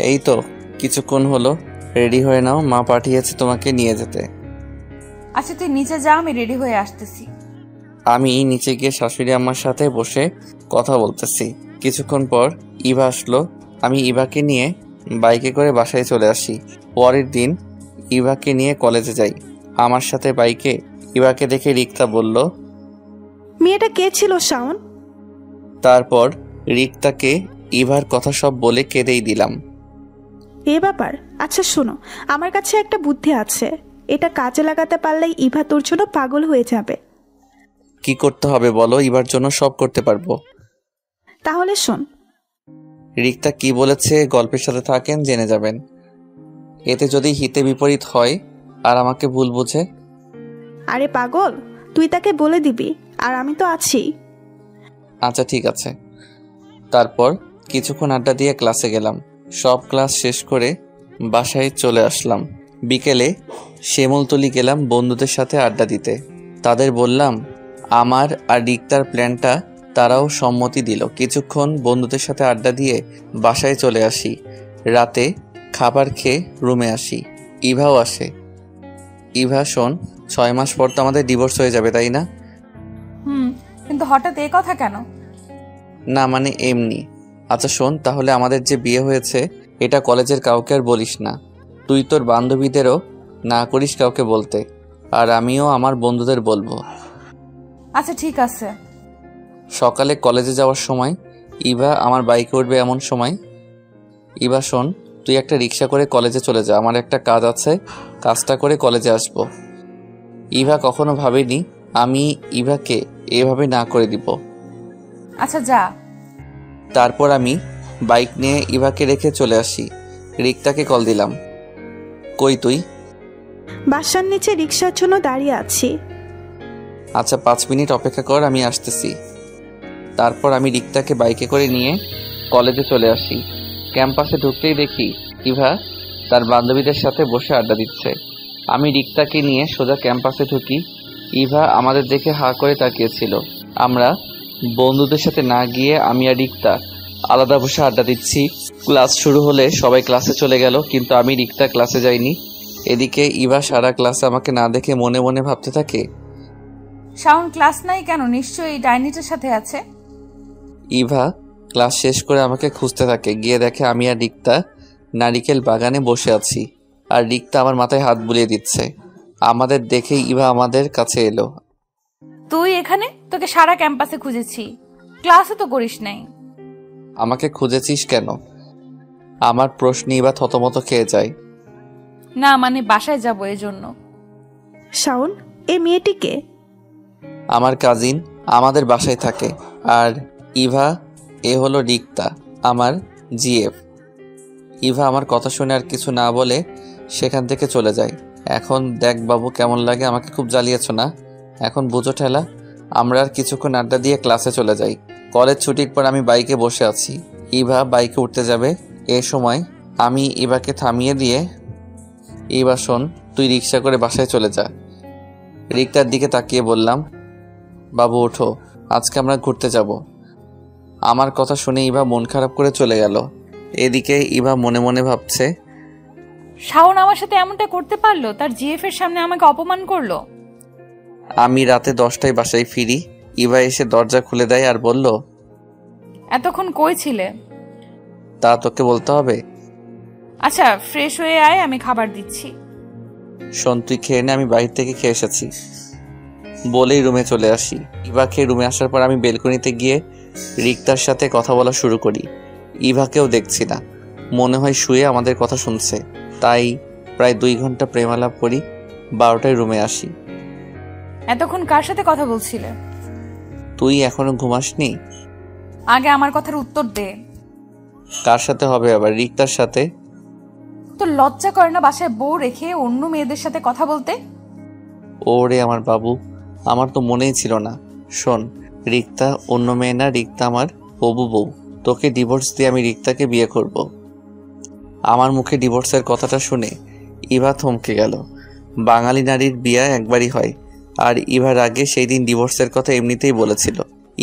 এই তো কিছুক্ষণ হলো। রেডি হয়ে নাও, মা পাঠিয়েছে তোমাকে নিয়ে যেতে। আচ্ছা তুই নিচে যা, আমি রেডি হয়ে আসতেছি। আমি নিচে গিয়ে শাশুড়ি আম্মার সাথে বসে কথা বলতেছি। কিছুক্ষণ পর ইভা আসলো। আমি ইভাকে নিয়ে বাইকে করে বাসায় চলে আসি। পরের দিন ইভাকে নিয়ে কলেজে যাই। আমার সাথে বাইকে ইভাকে দেখে রিক্তা বলল, মেয়েটা কে ছিল শাওন? তারপর রিক্তাকে ইভার কথা সব বলে কেঁদেই দিলাম। এ ব্যাপার। আচ্ছা শোনো, আমার কাছে একটা বুদ্ধি আছে, এটা কাজে লাগাতে পারলেই ইভা তোর জন্য পাগল হয়ে যাবে। কি করতে হবে বলো, ইভার জন্য সব করতে পারবো। তাহলে শোন। রিক্তা কি বলেছে গল্পের সাথে থাকেন, জেনে যাবেন। এতে যদি হিতে বিপরীত হয় আর আমাকে ভুল বুঝে? আরে পাগল, তুই তাকে বলে দিবি, আর আমি তো আছি। আচ্ছা ঠিক আছে। তারপর কিছুক্ষণ আড্ডা দিয়ে ক্লাসে গেলাম। সব ক্লাস শেষ করে বাসায় চলে আসলাম। বিকেলে শ্যামলতলি গেলাম বন্ধুদের সাথে আড্ডা দিতে। তাদের বললাম আমার আর রিক্তার প্ল্যানটা, তারাও সম্মতি দিল। কিছুক্ষণ বন্ধুদের সাথে আড্ডা দিয়ে বাসায় চলে আসি। রাতে খাবার খেয়ে রুমে আসি। ইভাও আসে। ইভা শোন, 6 মাস পর তো আমাদের ডিভোর্স হয়ে যাবে, তাই না? কিন্তু হঠাৎ এই কথা কেন? না মানে এমনি। আচ্ছা শোন, তাহলে আমাদের যে বিয়ে হয়েছে এটা কলেজের কাউকে আর বলিস না। তুই তোর বান্ধবীদেরও না করিস কাউকে বলতে, আর আমিও আমার বন্ধুদের বলবো। আচ্ছা ঠিক আছে। সকালে কলেজে যাওয়ার সময় ইভা আমার বাইকে উঠবে এমন সময়। ইভা শোন, তুই একটা রিক্সা করে কলেজে চলে যা, আমার একটা কাজ আছে, কাজটা করে কলেজে আসবো। ইভা কখনো ভাবেনি আমি ইভাকে এভাবে না করে দিব। আচ্ছা যা। তারপর আমি বাইক নিয়ে ইভাকে রেখে চলে আসি। রিক্তাকে কল দিলাম। কই তুই? বাসার নিচে রিক্সার জন্য দাঁড়িয়ে আছি। আচ্ছা 5 মিনিট অপেক্ষা কর, আমি আসতেছি। তারপর আমি রিক্তাকে বাইকে করে নিয়ে কলেজে চলে আসি। ক্যাম্পাসে ঢুকতেই দেখি ইভা তার বান্ধবীদের সাথে বসে আড্ডা দিচ্ছে। আমি রিক্তাকে নিয়ে সোজা ক্যাম্পাসে ঢুকি। ইভা আমাদের দেখে হা করে তাকিয়েছিল। আমরা বন্ধুদের সাথে না গিয়ে আমি আর রিক্তা আলাদা বসে আড্ডা দিচ্ছি। ক্লাস শুরু হলে সবাই ক্লাসে চলে গেল, কিন্তু আমি রিক্তা ক্লাসে যাইনি। এদিকে ইভা সারা ক্লাসে আমাকে না দেখে মনে মনে ভাবতে থাকে, শাওন ক্লাস নাই কেন? নিশ্চয়ই ডাইনিটার সাথে আছে। ইভা ক্লাস শেষ করে আমাকে খুঁজতে থাকে। গিয়ে দেখে আমি আর রিক্তা নারিকেল বাগানে বসে আছি, আর রিক্তা আমার মাথায় হাত বুলিয়ে দিচ্ছে। আমাদের দেখেই ইভা আমাদের কাছে এলো। তুই এখানে? তোকে সারা ক্যাম্পাসে খুঁজেছি, ক্লাসে তো করিস নাই। আমাকে খুঁজেছিস কেন? আমার প্রশ্নে ইভা থতমত খেয়ে যায়। না মানে বাসায় যাবো এজন্য। শাওন, এই মেয়েটিকে? আমার কাজিন, আমাদের বাসায় থাকে। আর ইভা, এ হলো রিক্তা, আমার জিএফ। ইভা আমার কথা শুনে আর কিছু না বলে সেখান থেকে চলে যায়। এখন দেখ বাবু, কেমন লাগে? আমাকে খুব জ্বালিয়েছ না? এখন বুঝো ঠেলা। আমরা আর কিছুক্ষণ আড্ডা দিয়ে ক্লাসে চলে যাই। কলেজ ছুটির পর আমি বাইকে বসে আছি, ইভা বাইকে উঠতে যাবে। এ সময় আমি ইভাকে থামিয়ে দিয়ে, ইভা শোন, তুই রিক্সা করে বাসায় চলে যা। রিক্তার দিকে তাকিয়ে বললাম, বাবু ওঠো, আজকে আমরা ঘুরতে যাব। আমার কথা শুনে ইভা মন খারাপ করে চলে গেল। এদিকে ইভা মনে মনে ভাবছে, শাওন আমার সাথে এমনটা করতে পারলো? তার জিএফ এর সামনে আমাকে অপমান করলো। আমি রাতে 10টায় বাসায় ফিরি। ইভা এসে দরজা খুলে দেয় আর বলল, এতক্ষণ কই ছিলে? তা তোকে বলতে হবে? আচ্ছা, ফ্রেশ হয়ে আয়, আমি খাবার দিচ্ছি। শোন, তুই খেয়ে নে, আমি বাইরে থেকে খেয়ে এসেছি। বলেই রুমে চলে আসি। ইভা খেয়ে রুমে আসার পর আমি বেলকনিতে গিয়ে রিক্তার সাথে কথা বলা শুরু করি। ইভাকেও দেখছি না, মনে হয় শুয়ে আমাদের কথা শুনছে। তাই প্রায় 2 ঘন্টা প্রেমালাপ করি। 12টায় রুমে আসি। এতক্ষণ কার সাথে কথা বলছিলে? তুই এখনো ঘুমাসনি? আগে আমার কথার উত্তর দে। কার সাথে হবে আবার? রিক্তার সাথে। তো লজ্জা করে না বাসায় বউ রেখে অন্য মেয়েদের সাথে কথা বলতে? ওরে আমার বাবু, আমার তো মনেই ছিল না। শোন, রিক্তা অন্য মেয়ে না, রিক্তা আমার হবু বউ। তোকে ডিভোর্স দিয়ে আমি রিক্তাকে বিয়ে করব। আমার মুখে ডিভোর্সের কথাটা শুনে ইভা থমকে গেল। বাঙালি নারীর বিয়ে একবারই হয়, আর ইভার আগে সেই দিন ডিভোর্সের কথা এমনিতেই বলেছিল।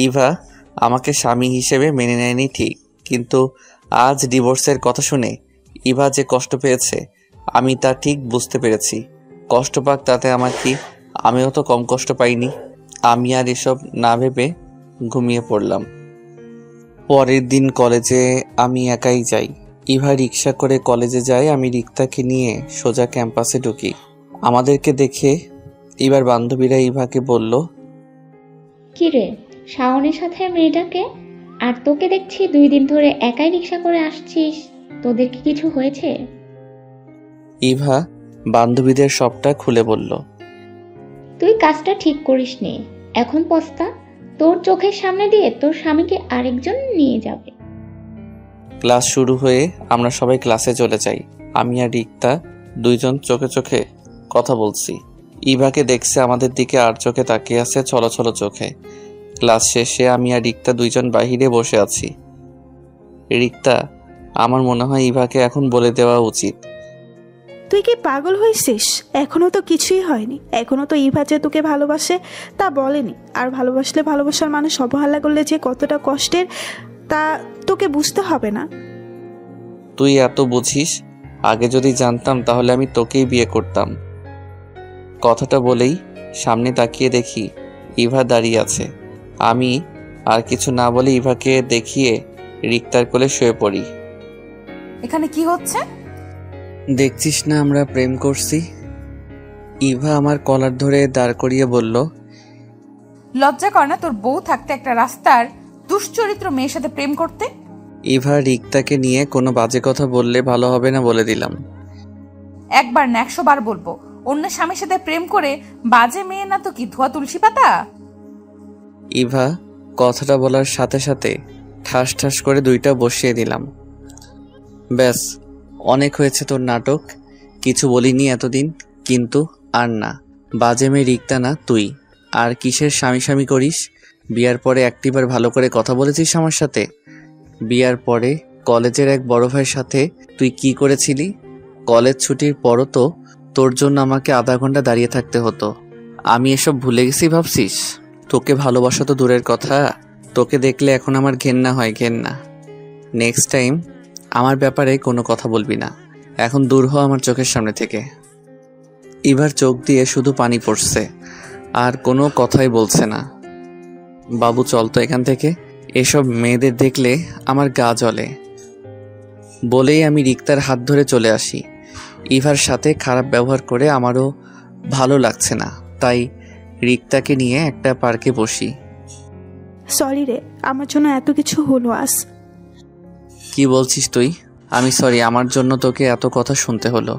ইভা আমাকে স্বামী হিসেবে মেনে নেয়নি ঠিক, কিন্তু আজ ডিভোর্সের কথা শুনে ইভা যে কষ্ট পেয়েছে আমি তা ঠিক বুঝতে পেরেছি। কষ্ট পাক তাতে আমার কি, আমিও তো কম কষ্ট পাইনি। আমি আর এসব না ভেবে ঘুমিয়ে পড়লাম। পরের দিন কলেজে আমি একাই যাই। ইভা রিক্সা করে কলেজে যায়, আমি রিক্তাকে নিয়ে সোজা ক্যাম্পাসে ঢুকি। আমাদেরকে দেখে এবার বান্ধবীরা ইভাকে বলল, কিরে, শাওনের সাথে মেয়েটাকে? আর তোকে দেখছি 2 দিন ধরে একাই রিক্সা করে আসছিস, তোদের কি কিছু হয়েছে? ইভা বান্ধবীদের সবটা খুলে বলল, তুই কাজটা ঠিক করিসনি, এখন পস্তা। তোর চোখের সামনে দিয়ে তোর স্বামীকে আরেকজন নিয়ে যাবে। ক্লাস শুরু হয়ে আমরা সবাই ক্লাসে চলে যাই। আমি আর রিক্তা 2 জন চোখে চোখে কথা বলছি। ইভাকে দেখছে আমাদের দিকে আর চোখে তাকিয়ে আছে ছলো ছলো চোখে। ক্লাস শেষে আমি আর রিক্তা 2 জন বাহিরে বসে আছি। রিক্তা, আমার মনে হয় ইভাকে এখন বলে দেওয়া উচিত। তুই কি পাগল হয়েছিস? এখনো তো কিছুই হয়নি। এখনো তো ইভা যে তোকে ভালোবাসে তা বলেনি। আর ভালোবাসলে ভালোবাসার মানুষ অবহেলা করলে যে কতটা কষ্টের তা তোকে বুঝতে হবে না। তুই এত বুঝিস? আগে যদি জানতাম তাহলে আমি তোকেই বিয়ে করতাম। কথাটা বলেই সামনে তাকিয়ে দেখি ইভা দাঁড়িয়ে আছে। আমি আর কিছু না বলে ইভাকে দেখিয়ে রিক্তার কোলে শুয়ে পড়ি। এখানে কি হচ্ছে? দেখছিস না আমরা প্রেম করছি? ইভা আমার কলার ধরে দাঁড় করিয়ে বলল, লজ্জা কর না তোর বউ থাকতে একটা রাস্তার দুশ্চরিত্র মেয়ের সাথে প্রেম করতে? ইভা রিক্তাকে নিয়ে কোনো বাজে কথা বললে ভালো হবে না বলে দিলাম। একবার না 100 বার বলবো, অন্য স্বামীর সাথে প্রেম করে বাজে মেয়ে না তো কি ধোয়া তুলসী পাতা? ইভা কথাটা বলার সাথে সাথে ঠাস ঠাস করে 2টা বসিয়ে দিলাম। ব্যাস, অনেক হয়েছে তোর নাটক। কিছু বলিনি এতদিন, কিন্তু আর না। বাজে মেয়ে রিক্তা না তুই। আর কিসের স্বামী স্বামী করিস? বিয়ার পরে একটিবার ভালো করে কথা বলেছিস আমার সাথে? বিয়ার পরে কলেজের এক বড় ভাইয়ের সাথে তুই কি করেছিলি? কলেজ ছুটির পরও তো তোর জন্য আমাকে আধা ঘন্টা দাঁড়িয়ে থাকতে হতো। আমি এসব ভুলে গেছি ভাবছিস? তোকে ভালোবাসা তো দূরের কথা, তোকে দেখলে এখন আমার ঘেন্না হয়, ঘেন্না। নেক্সট টাইম আমার ব্যাপারে কোনো কথা বলবি না। এখন দূর হ আমার চোখের সামনে থেকে। এবার চোখ দিয়ে শুধু পানি পড়ছে, আর কোনো কথাই বলছে না। বাবু চল তো এখান থেকে, এসব মেয়েদের দেখলে আমার গা জ্বলে। বলেই আমি রিক্তার হাত ধরে চলে আসি। ইভার সাথে খারাপ ব্যবহার করে আমারও ভালো লাগছে না, তাই রিক্তাকে নিয়ে একটা পার্কে বসি। সরি রে, আমার জন্য এত কিছু হলো আজ। কি বলছিস তুই? আমি সরি, আমার জন্য তোকে এত কথা শুনতে হলো।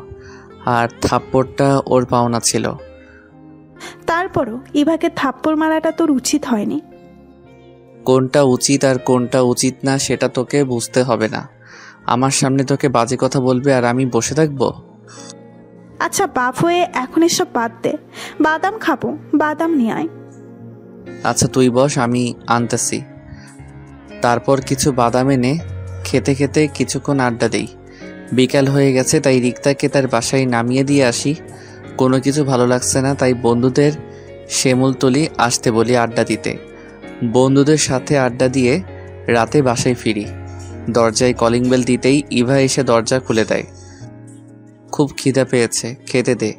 আর থাপ্পড়টা ওর পাওনা ছিল। তা তারপরও ইভাকে থাপ্পড় মারাটা তোর উচিত হয়নি। কোনটা উচিত আর কোনটা উচিত না সেটা তোকে বুঝতে হবে না। আমার সামনে তোকে বাজে কথা বলবে আর আমি বসে থাকবো? আচ্ছা বাপ হয়ে এখন এসব বাদ দে, বাদাম খাবো, বাদাম নিয়ে আয়। আচ্ছা তুই বস, আমি আনতেছি। তারপর কিছু বাদাম এনে খেতে খেতে কিছুক্ষণ আড্ডা দেই। বিকাল হয়ে গেছে, তাই রিক্তাকে তার বাসায় নামিয়ে দিয়ে আসি। কোনো কিছু ভালো লাগছে না, তাই বন্ধুদের শিমুলতলি আসতে বলি আড্ডা দিতে। বন্ধুদের সাথে আড্ডা দিয়ে রাতে বাসায় ফিরি। দরজায় কলিং বেল দিতেই ইভা এসে দরজা খুলে দেয়। খুব খিদা পেয়েছে, খেতে দে।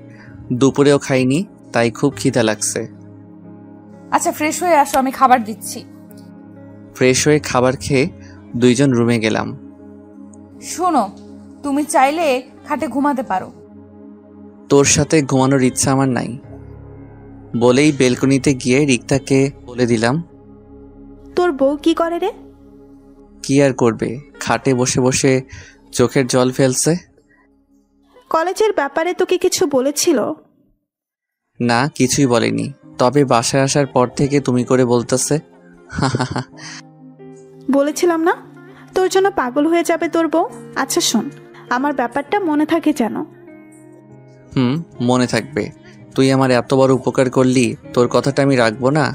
দুপুরেও খাইনি, তাই খুব খিদা লাগছে। আচ্ছা ফ্রেশ হয়ে আসো, আমি খাবার দিচ্ছি। ফ্রেশ হয়ে খাবার খেয়ে দুইজন রুমে গেলাম। শোনো, তুমি চাইলে খাটে ঘুমাতে পারো। তোর সাথে ঘুমানোর ইচ্ছা আমার নাই। বলেই বেলকনিতে গিয়ে রিক্তাকে বলে দিলাম। তোর বউ কি করে রে? কি আর করবে, খাটে বসে বসে চোখের জল ফেলছে। কলেজের ব্যাপারে তোকে কিছু বলেছিল? না, কিছুই বলেনি, তবে বাসায় আসার পর থেকে তুমি করে বলতেছে। বলেছিলাম না তোর জন্য পাগল হয়ে যাবে তোর বউ। আচ্ছা শোন, আমার ব্যাপারটা মনে থাকে যেন। মনে থাকবে। তুই আমার এত বড় উপকার করলি, তোর কথাটা আমি রাখবো না?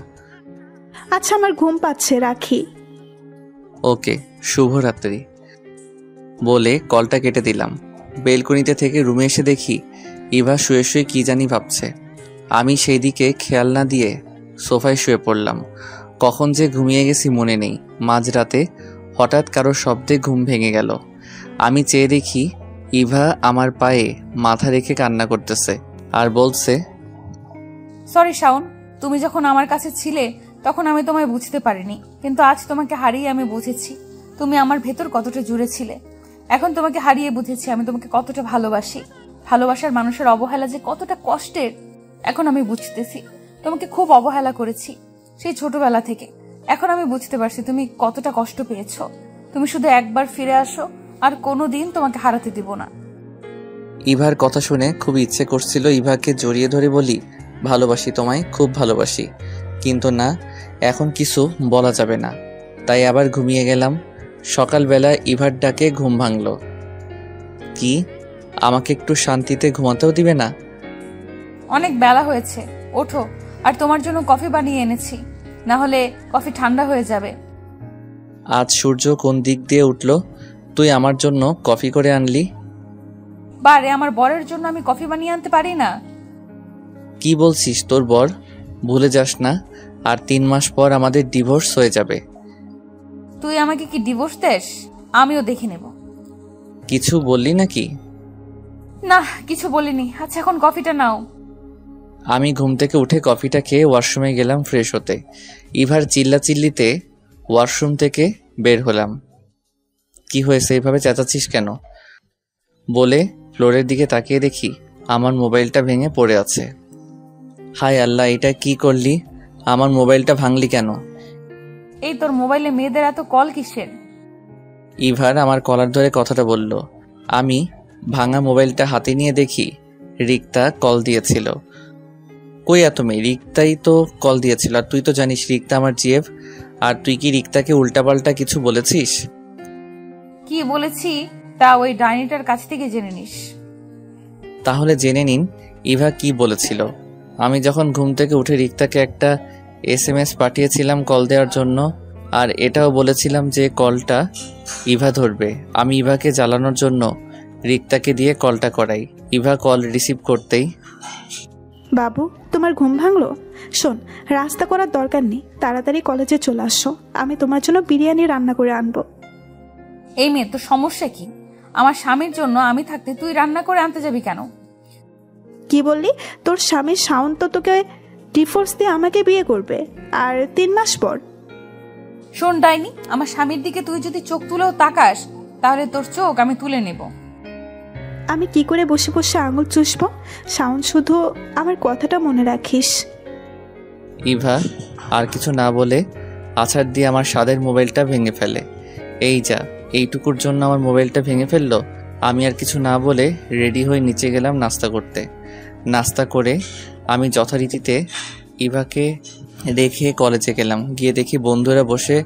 আচ্ছা আমার ঘুম পাচ্ছে, রাখি। ওকে, শুভরাত্রি। বলে কলটা কেটে দিলাম। বেলকনিতে থেকে রুমে এসে দেখি ইভা শুয়ে শুয়ে কি জানি ভাবছে। আমি সেই দিকে খেয়াল না দিয়ে সোফায় শুয়ে পড়লাম। কখন যে ঘুমিয়ে গেছি মনে নেই। মাঝরাতে হঠাৎ কারো শব্দে ঘুম ভেঙে গেল। আমি চেয়ে দেখি ইভা আমার পায়ে মাথা রেখে কান্না করতেছে আর বলছে, সরি শাওন, তুমি যখন আমার কাছে ছিলে তখন আমি তোমায় বুঝতে পারিনি, কিন্তু আজ তোমাকে হারিয়ে আমি বুঝেছি তুমি আমার ভেতর কতটা জুড়ে ছিলে। এখন তোমাকে হারিয়ে বুঝেছি আমি তোমাকে কতটা ভালোবাসি। ভালোবাসার মানুষের অবহেলা যে কতটা কষ্টের এখন আমি বুঝতেছি। তোমাকে খুব অবহেলা করেছি সেই ছোটবেলা থেকে। এখন আমি বুঝতে পারছি তুমি কতটা কষ্ট পেয়েছো। তুমি শুধু একবার ফিরে আসো, আর কোনোদিন তোমাকে হারাতে দিব না। ইভার কথা শুনে খুব ইচ্ছে করছিল ইভাকে জড়িয়ে ধরে বলি, ভালোবাসি তোমায়, খুব ভালোবাসি। কিন্তু না, এখন কিছু বলা যাবে না। তাই আবার ঘুমিয়ে গেলাম। সকালবেলা ইভার ডাকে ঘুম ভাঙল। কি, আমাকে একটু শান্তিতে ঘুমাতেও দিবে না? অনেক বেলা হয়েছে, ওঠো। আর তোমার জন্য কফি বানিয়ে এনেছি, না হলে কফি ঠান্ডা হয়ে যাবে। আজ সূর্য কোন দিক দিয়ে উঠল, তুই আমার জন্য কফি করে আনলি? বারে, আমার বরের জন্য আমি কফি বানিয়ে আনতে পারি না? কি বলছিস, তোর বর? ভুলে যাস না, আর 3 মাস পর আমাদের ডিভোর্স হয়ে যাবে। তুই আমাকে কি ডিভোর্স দেস? আমিও দেখে নেব। কিছু বললি নাকি? না, কিছু বলিনি। আচ্ছা এখন কফিটা নাও। আমি ঘুম থেকে উঠে কফিটা খেয়ে ওয়াশরুমে গেলাম ফ্রেশ হতে। ইভার চিল্লাচিল্লিতে ওয়াশরুম থেকে বের হলাম। কি হয়েছে, এভাবে চেঁচাচ্ছিস কেন? বলে ফ্লোরের দিকে তাকিয়ে দেখি আমার মোবাইলটা ভেঙে পড়ে আছে। হায় আল্লাহ, এটা কি করলি? আমার মোবাইলটা ভাঙলি কেন? এই তোর মোবাইলে মেয়েদের এত কল কিসের? ইভার আমার কলার ধরে কথাটা বলল। আমি ভাঙা মোবাইলটা হাতে নিয়ে দেখি রিক্তা কল দিয়েছিল। কই এত মেয়ে, রিক্তাই তো কল দিয়েছিল। আর তুই তো জানিস রিক্তা আমার জিএফ। আর তুই কি রিক্তাকে উল্টাপাল্টা কিছু বলেছিস? কি বলেছি তা ওই ডাইনিটার কাছ থেকে জেনে নিস। তাহলে জেনে নিন ইভা কি বলেছিল। আমি যখন ঘুম থেকে উঠে রিক্তাকে একটা SMS পাঠিয়েছিলাম কল দেওয়ার জন্য, আর এটাও বলেছিলাম যে কলটা ইভা ধরবে। আমি ইভাকে জ্বালানোর জন্য রিক্তাকে দিয়ে কলটা করাই। ইভা কল রিসিভ করতেই, বাবু তোমার ঘুম ভাঙলো? শোন, রাস্তা করার দরকার নেই, তাড়াতাড়ি কলেজে চলে আসো, আমি তোমার জন্য বিরিয়ানি রান্না করে আনবো। এই মেয়ে, তো সমস্যা কি? আমার স্বামীর জন্য আমি থাকতে তুই রান্না করে আনতে যাবি কেন? কি বললি? তোর স্বামী শাওন তো তোকে ডিভোর্স দিয়ে আমাকে বিয়ে করবে, আর 3 মাস পর। শোন ডাইনি, আমার স্বামীর দিকে তুই যদি চোখ তুলেও তাকাস তাহলে তোর চোখ আমি তুলে নেব। আমি কি করে বসে বসে আঙুল চুষবো? শাওন, শুধু আমার কথাটা মনে রাখিস। ইভা আর কিছু না বলে আছাড় দিয়ে আমার স্বাদের মোবাইলটা ভেঙে ফেলে। এই যা, এইটুকুর জন্য আমার মোবাইলটা ভেঙে ফেললো। আমি আর কিছু না বলে রেডি হয়ে নিচে গেলাম নাস্তা করতে। নাস্তা করে আমি যথারীতিতে ইভাকে রেখে কলেজে গেলাম। গিয়ে দেখি বন্ধুরা বসে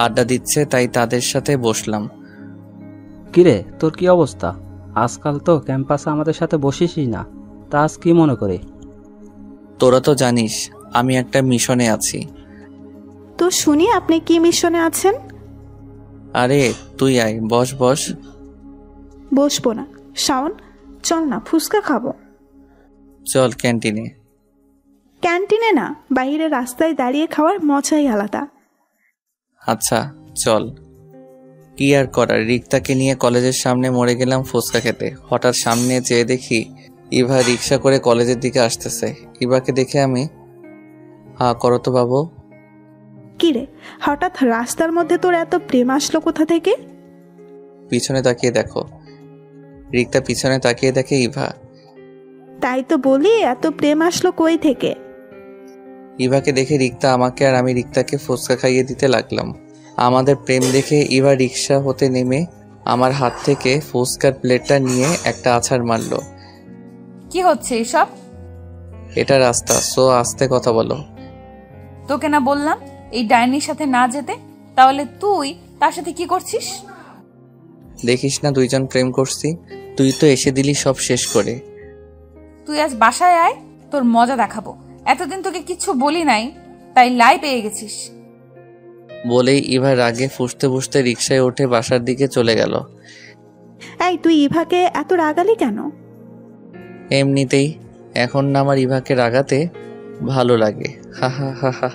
আড্ডা দিচ্ছে, তাই তাদের সাথে বসলাম। কিরে, তোর কি অবস্থা? আজকাল তো ক্যাম্পাসে আমাদের সাথে বসিসই না, তা আজ কি মনে করে? তোরা তো জানিস আমি একটা মিশনে আছি। তো শুনি আপনি কি মিশনে আছেন? আরে তুই আয়, বস বস। বসবো না। শাওন, চল না, ফুচকা খাবো। চল ক্যান্টিনে। ক্যান্টিনে না, বাইরে রাস্তায় দাঁড়িয়ে খাওয়ার মজাই আলাদা। আচ্ছা চল। কি আর করার, রিক্তাকে নিয়ে কলেজের সামনে মরে গেলাম ফুচকা খেতে। হঠাৎ সামনে যেয়ে দেখি ইভা রিক্সা করে কলেজের দিকে আসতেছে। ইভাকে দেখে আমি, হ্যাঁ করো তো বাবু। কিরে, হঠাৎ রাস্তার মধ্যে তোর এত প্রেম আসলো কোথা থেকে? পিছনে তাকিয়ে দেখো। রিক্তা পিছনে তাকিয়ে দেখে ইভা। তাই তো বলি, এত প্রেম আসলো কই থেকে? ইভাকে দেখে রিক্তা আমাকে আর আমি রিক্তাকে ফুচকা খাইয়ে দিতে লাগলাম। আমাদের প্রেম দেখে ইভা রিক্সা হতে নেমে আমার হাত থেকে ফুচকার প্লেটটা নিয়ে একটা আছাড় মারলো। কি হচ্ছে এসব? এটা রাস্তা, সো আস্তে কথা বলো। তোকে না বললাম এই ডাইনির সাথে না যেতে? তাহলে তুই তার সাথে কি করছিস? দেখিস না দুইজন প্রেম করছি, তুই তো এসে দিলি সব শেষ করে। তুই আজ বাসায় আয়, তোর মজা দেখাবো। এতদিন তোকে কিচ্ছু বলি নাই, তাই লাই পেয়ে গেছিস। বলেই ইভা রাগে ফুঁসতে ফুঁসতে রিক্সায় উঠে বাসার দিকে চলে গেল। এই, তুই ইভাকে এত রাগালি কেন? এমনিতেই, এখন না আমার ইভাকে রাগাতে ভালো লাগে। হা হা হা হা।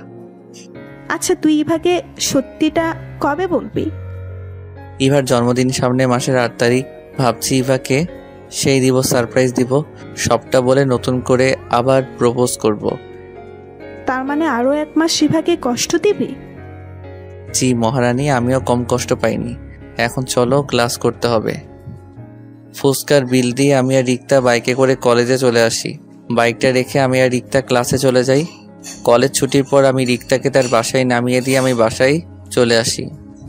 আচ্ছা, তুই ইভাকে সত্যিটা কবে বলবি? ইভার জন্মদিন সামনে মাসের 8 তারিখ। ভাবছি ইভাকে সেই দিব, সারপ্রাইজ দিব, সবটা বলে নতুন করে আবার প্রপোজ করব। তার মানে আরো 1 মাস ইভাকে কষ্ট দিবি? জি মহারানী, আমিও কম কষ্ট পাইনি। এখন চলো, ক্লাস করতে হবে। ফুচকার বিল দিয়ে আমি আর রিক্তা বাইকে করে কলেজে চলে আসি। বাইকটা রেখে আমি আর রিক্তা ক্লাসে চলে যাই। কলেজ ছুটির পর আমি রিক্তাকে তার বাসায় নামিয়ে দিয়ে আমি বাসায় চলে আসি।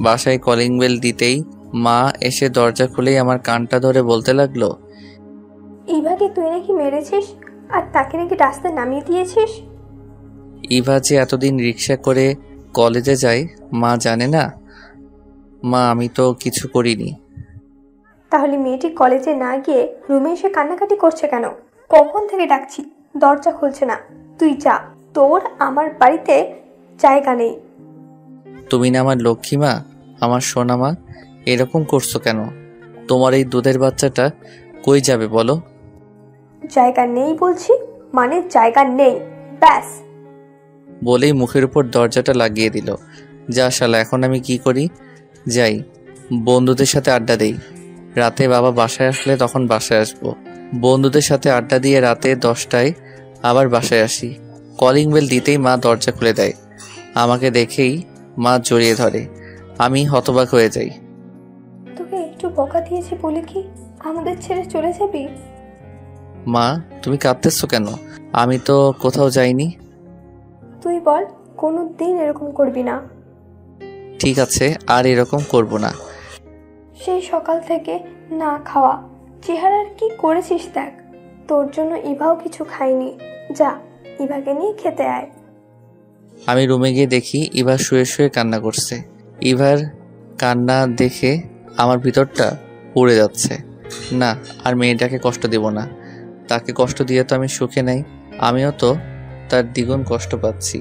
বাসায় কলিং বেল দিতেই মা এসে দরজা খুলেই আমার কানটা ধরে বলতে লাগলো, ইভাকে তুই নাকি মেরেছিস আর তাকে নাকি রাস্তায় নামিয়ে দিয়েছিস। ইভা যে এতদিন রিক্সা করে কলেজে যায় মা জানে না। মা, আমি তো কিছু করিনি। তাহলে মেয়েটি কলেজে না গিয়ে রুমে এসে কান্নাকাটি করছে কেন? কখন থেকে ডাকছি, দরজা খুলছে না। তুই যা, তোর আমার বাড়িতে জায়গা নেই। তুমি না আমার লক্ষ্মী মা, আমার সোনা মা, এরকম করছো কেন? তোমার এই দুধের বাচ্চাটা কই যাবে বলো? জায়গা নেই বলছি, মানে জায়গা নেই, ব্যাস। বলেই মুখের উপর দরজাটা লাগিয়ে দিল। যা শালা, এখন আমি কি করি? যাই, বন্ধুদের সাথে আড্ডা দেই। রাতে বাবা বাসায় আসলে তখন বাসায় আসবো। বন্ধুদের সাথে আড্ডা দিয়ে রাতে 10টায় আবার বাসায় আসি। কলিং বেল দিতেই মা দরজা খুলে দেয়। আমাকে দেখেই মা জড়িয়ে ধরে। আমি হতবাক হয়ে যাই। তোকে একটু বকা দিয়েছি বলে কি আমাদের ছেড়ে চলে যাবি? মা, তুমি কাঁদতেছো কেন? আমি তো কোথাও যাইনি। তুই বল, কোনো দিন এরকম করবি না। ঠিক আছে, আর এরকম করব না। সেই সকাল থেকে না খাওয়া, চেহারার কি করেছিস দেখ। তোর জন্য ইভাও কিছু খায়নি। যা, ইভাকে নিয়ে খেতে আয়। আমি রুমে গিয়ে দেখি ইভা শুয়ে শুয়ে কান্না করছে। ইভার কান্না দেখে আমার ভিতরটা পুড়ে যাচ্ছে। না, আর মেয়েটাকে কষ্ট দেব না। তাকে কষ্ট দিয়ে তো আমি সুখে নাই, আমিও তো তার দ্বিগুণ কষ্ট পাচ্ছি।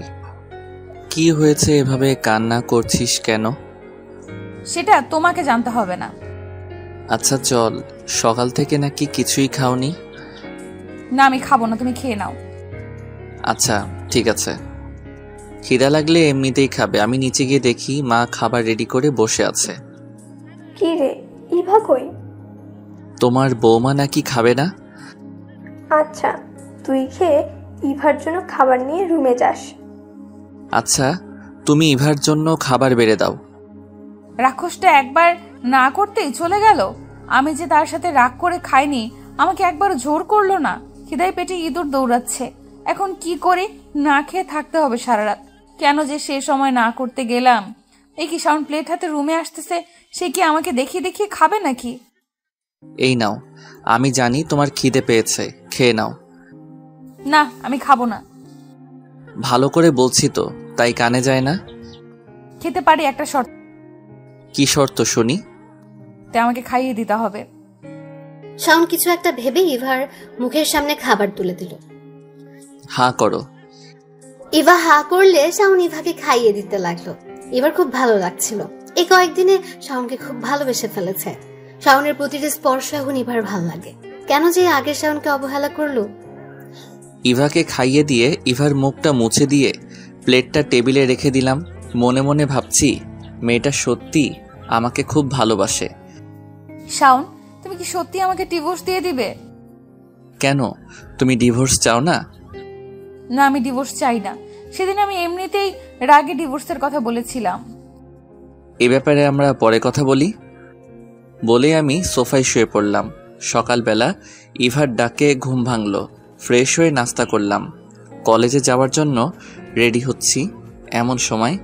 কি হয়েছে, এভাবে কান্না করছিস কেন? সেটা তোমাকে জানতে হবে না। আচ্ছা চল, সকাল থেকে নাকি কিছুই খাওনি? না, আমি খাবো না, তুমি খেয়ে নাও। আচ্ছা ঠিক আছে, খিদা লাগলে এমনিতেই খাবে। আমি নিচে গিয়ে দেখি মা খাবার রেডি করে বসে আছে। কি রে, ইভা কই? তোমার বৌমা নাকি খাবে না? আচ্ছা, তুই খেয়ে ইভার জন্য খাবার নিয়ে রুমে যাস। আচ্ছা, তুমি ইভার জন্য খাবার বেড়ে দাও। রাক্ষসটা একবার না করতেই চলে গেল। আমি যে তার সাথে রাগ করে খাইনি, আমাকে একবার জোর করলো না। খিদায় পেটে ইঁদুর দৌড়াচ্ছে। এখন কি করি? না খেয়ে থাকতে হবে সারা রাত। কেন যে সে সময় না করতে গেলাম? এই কি সাউন্ড প্লেট হাতে রুমে আসতেছে, সে কি আমাকে দেখিয়ে দেখিয়ে খাবে নাকি? এই নাও, আমি জানি তোমার খিদে পেয়েছে, খেয়ে নাও। না, আমি খাবো না। ভালো করে বলছি তো, তাই কানে যায় না। খেতে পারি, একটা শর্ত। কি শর্ত শুনি? আমাকে খাইয়ে দিতে হবে। শাওন কিছু একটা ভেবে ইভার মুখের সামনে খাবার তুলে দিল। হা করো। ইভা হা করলে শাওন ইভাকে খাইয়ে দিতে লাগলো। এবার খুব ভালো লাগছিল। এই কয়েকদিনে শাওনকে খুব ভালোবেসে ফেলেছে। শাওনের প্রতিটি স্পর্শ এখন ইভার ভালো লাগে। কেন যে আগের শাওনকে অবহেলা করলো। ইভাকে খাইয়ে দিয়ে ইভার মুখটা মুছে দিয়ে প্লেটটা টেবিলে রেখে দিলাম। মনে মনে ভাবছি, মেয়েটা সত্যি আমাকে খুব ভালোবাসে। শাওন, তুমি কি সত্যি আমাকে ডিভোর্স দিয়ে দিবে? কেন, তুমি ডিভোর্স চাও না? না, আমি ডিভোর্স চাই না। সেদিন আমি এমনিতেই রাগে ডিভোর্সের কথা বলেছিলাম। এ ব্যাপারে আমরা পরে কথা বলি বলে আমি সোফায় শুয়ে পড়লাম। সকালবেলা ইভার ডাকে ঘুম ভাঙলো। ফ্রেশ হয়ে নাস্তা করলাম। কলেজে যাওয়ার জন্য রেডি হচ্ছি। এমন সময়,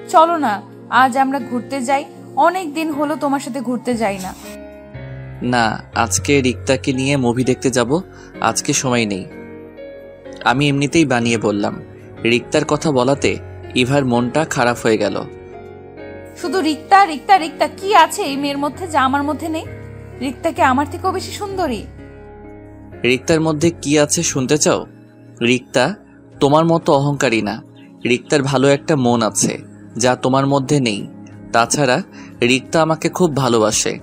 চলো না আজ আমরা ঘুরতে যাই। অনেক দিন হলো তোমার সাথে ঘুরতে যাই না। না, আজকে রিক্তাকে নিয়ে মুভি দেখতে যাব। আজকে সময় নেই। আমি এমনিতেই বানিয়ে বললাম। রিক্তার কথা বলাতে ইভার মনটা খারাপ হয়ে গেল। শুধু রিক্তা রিক্তা রিক্তা, কি আছে এই মেয়ের মধ্যে যা আমার মধ্যে নেই? রিক্তাকে আমার থেকেও বেশি সুন্দরী। রিক্তার মধ্যে কি আছে শুনতে চাও? রিক্তা তোমার মতো অহংকারী না। রিক্তার ভালো একটা মন আছে, যা তোমার মধ্যে নেই। তাছাড়া রিক্তা আমাকে খুব ভালোবাসে।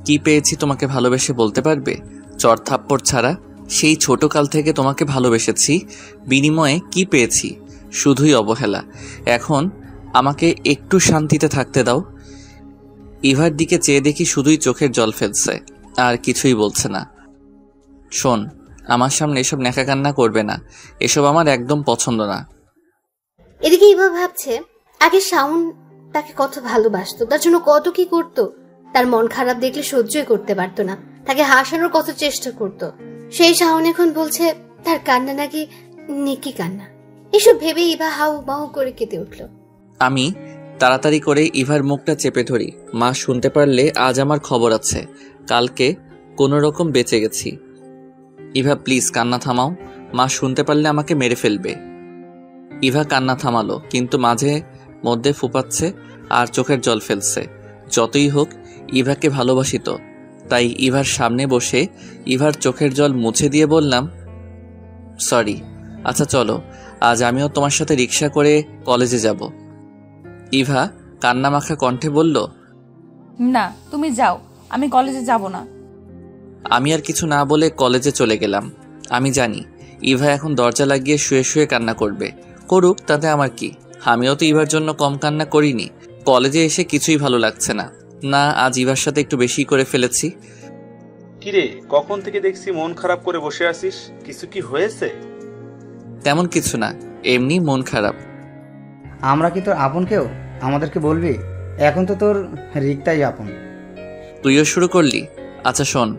কি পেয়েছি তোমাকে ভালোবেসে বলতে পারবে? চর থাপ্পড় ছাড়া। সেই ছোটকাল থেকে তোমাকে ভালোবেসেছি, বিনিময়ে কি পেয়েছি? শুধুই অবহেলা। এখন আমাকে একটু শান্তিতে থাকতে দাও। ইভার দিকে চেয়ে দেখি শুধুই চোখের জল ফেলছে, আর কিছুই বলছে না। শোন, আমার সামনে এসব ন্যাকা কান্না করবে না। এসব আমার একদম পছন্দ না। এদিকে ইভা ভাবছে, আগে শাওন তাকে কত ভালোবাসতো, তার জন্য কত কি করতো। তার মন খারাপ দেখলে সহ্যই করতে পারতো না, তাকে হাসানোর কত চেষ্টা করতো। সেই শাওন এখন বলছে তার কান্না নাকি নেকি কান্না। এসব ভেবে ইভা হাউ বাহু করে কেঁদে উঠল। আমি তাড়াতাড়ি করে ইভার মুখটা চেপে ধরি। মা শুনতে পারলে আজ আমার খবর আছে। কালকে কোনো রকম বেঁচে গেছি। ইভা প্লিজ কান্না থামাও। মা শুনতে পারলে আমাকে মেরে ফেলবে। ইভা কান্না থামালো, কিন্তু মাঝে মধ্যে ফুপাচ্ছে আর চোখের জল ফেলছে। যতই হোক ইভাকে ভালোবাসিত, তাই ইভার সামনে বসে ইভার চোখের জল মুছে দিয়ে বললাম, সরি। আচ্ছা চলো, আজ আমিও তোমার সাথে রিক্সা করে কলেজে যাব। ইভা কান্নামাখা কণ্ঠে বলল, না তুমি যাও, আমি কলেজে যাব না। আমি আর কিছু না বলে কলেজে চলে গেলাম। আমি জানি ইভা এখন দরজা লাগিয়ে শুয়ে শুয়ে কান্না করবে। করুক, তাতে আমার কি? আমিও তো ইভার জন্য কম কান্না করিনি। কলেজে এসে কিছুই ভালো লাগছে না। না, আজ ইভার সাথে একটু বেশি করে ফেলেছি। কিরে, কখন থেকে দেখছি মন খারাপ করে বসে আছিস? কিছু কি হয়েছে? তেমন কিছু না, এমনি মন খারাপ। আমরা কি তোর আপন কেউ? আমাদেরকে বলবি। এখন তো তোর রিক্তাই আপন। তুইও শুরু করলি? আচ্ছা শোন,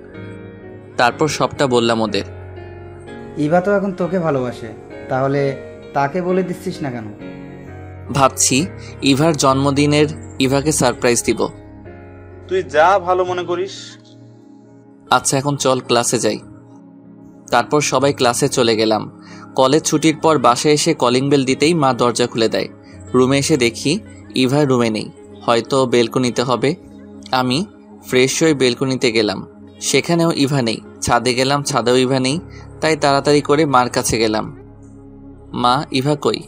তারপর সবটা বললাম ওদের। ইভা তো এখন তোকে ভালোবাসে, তাহলে তাকে বলে দিচ্ছিস না কেন? ভাবছি ইভার জন্মদিনের ইভাকে সারপ্রাইজ দিব। তুই যা ভালো মনে করিস। আচ্ছা এখন চল ক্লাসে যাই। তারপর সবাই ক্লাসে চলে গেলাম। কলেজ ছুটির পর বাসায় এসে কলিং বেল দিতেই মা দরজা খুলে দেয়। রুমে এসে দেখি ইভা রুমে নেই, হয়তো বেলকনিতে হবে। আমি ফ্রেশ হয়ে বেলকনিতে গেলাম, সেখানেও ইভা নেই। ছাদে গেলাম, ছাদেও ইভা নেই। তাই তাড়াতাড়ি করে মার কাছে গেলাম। মা, ইভা কই?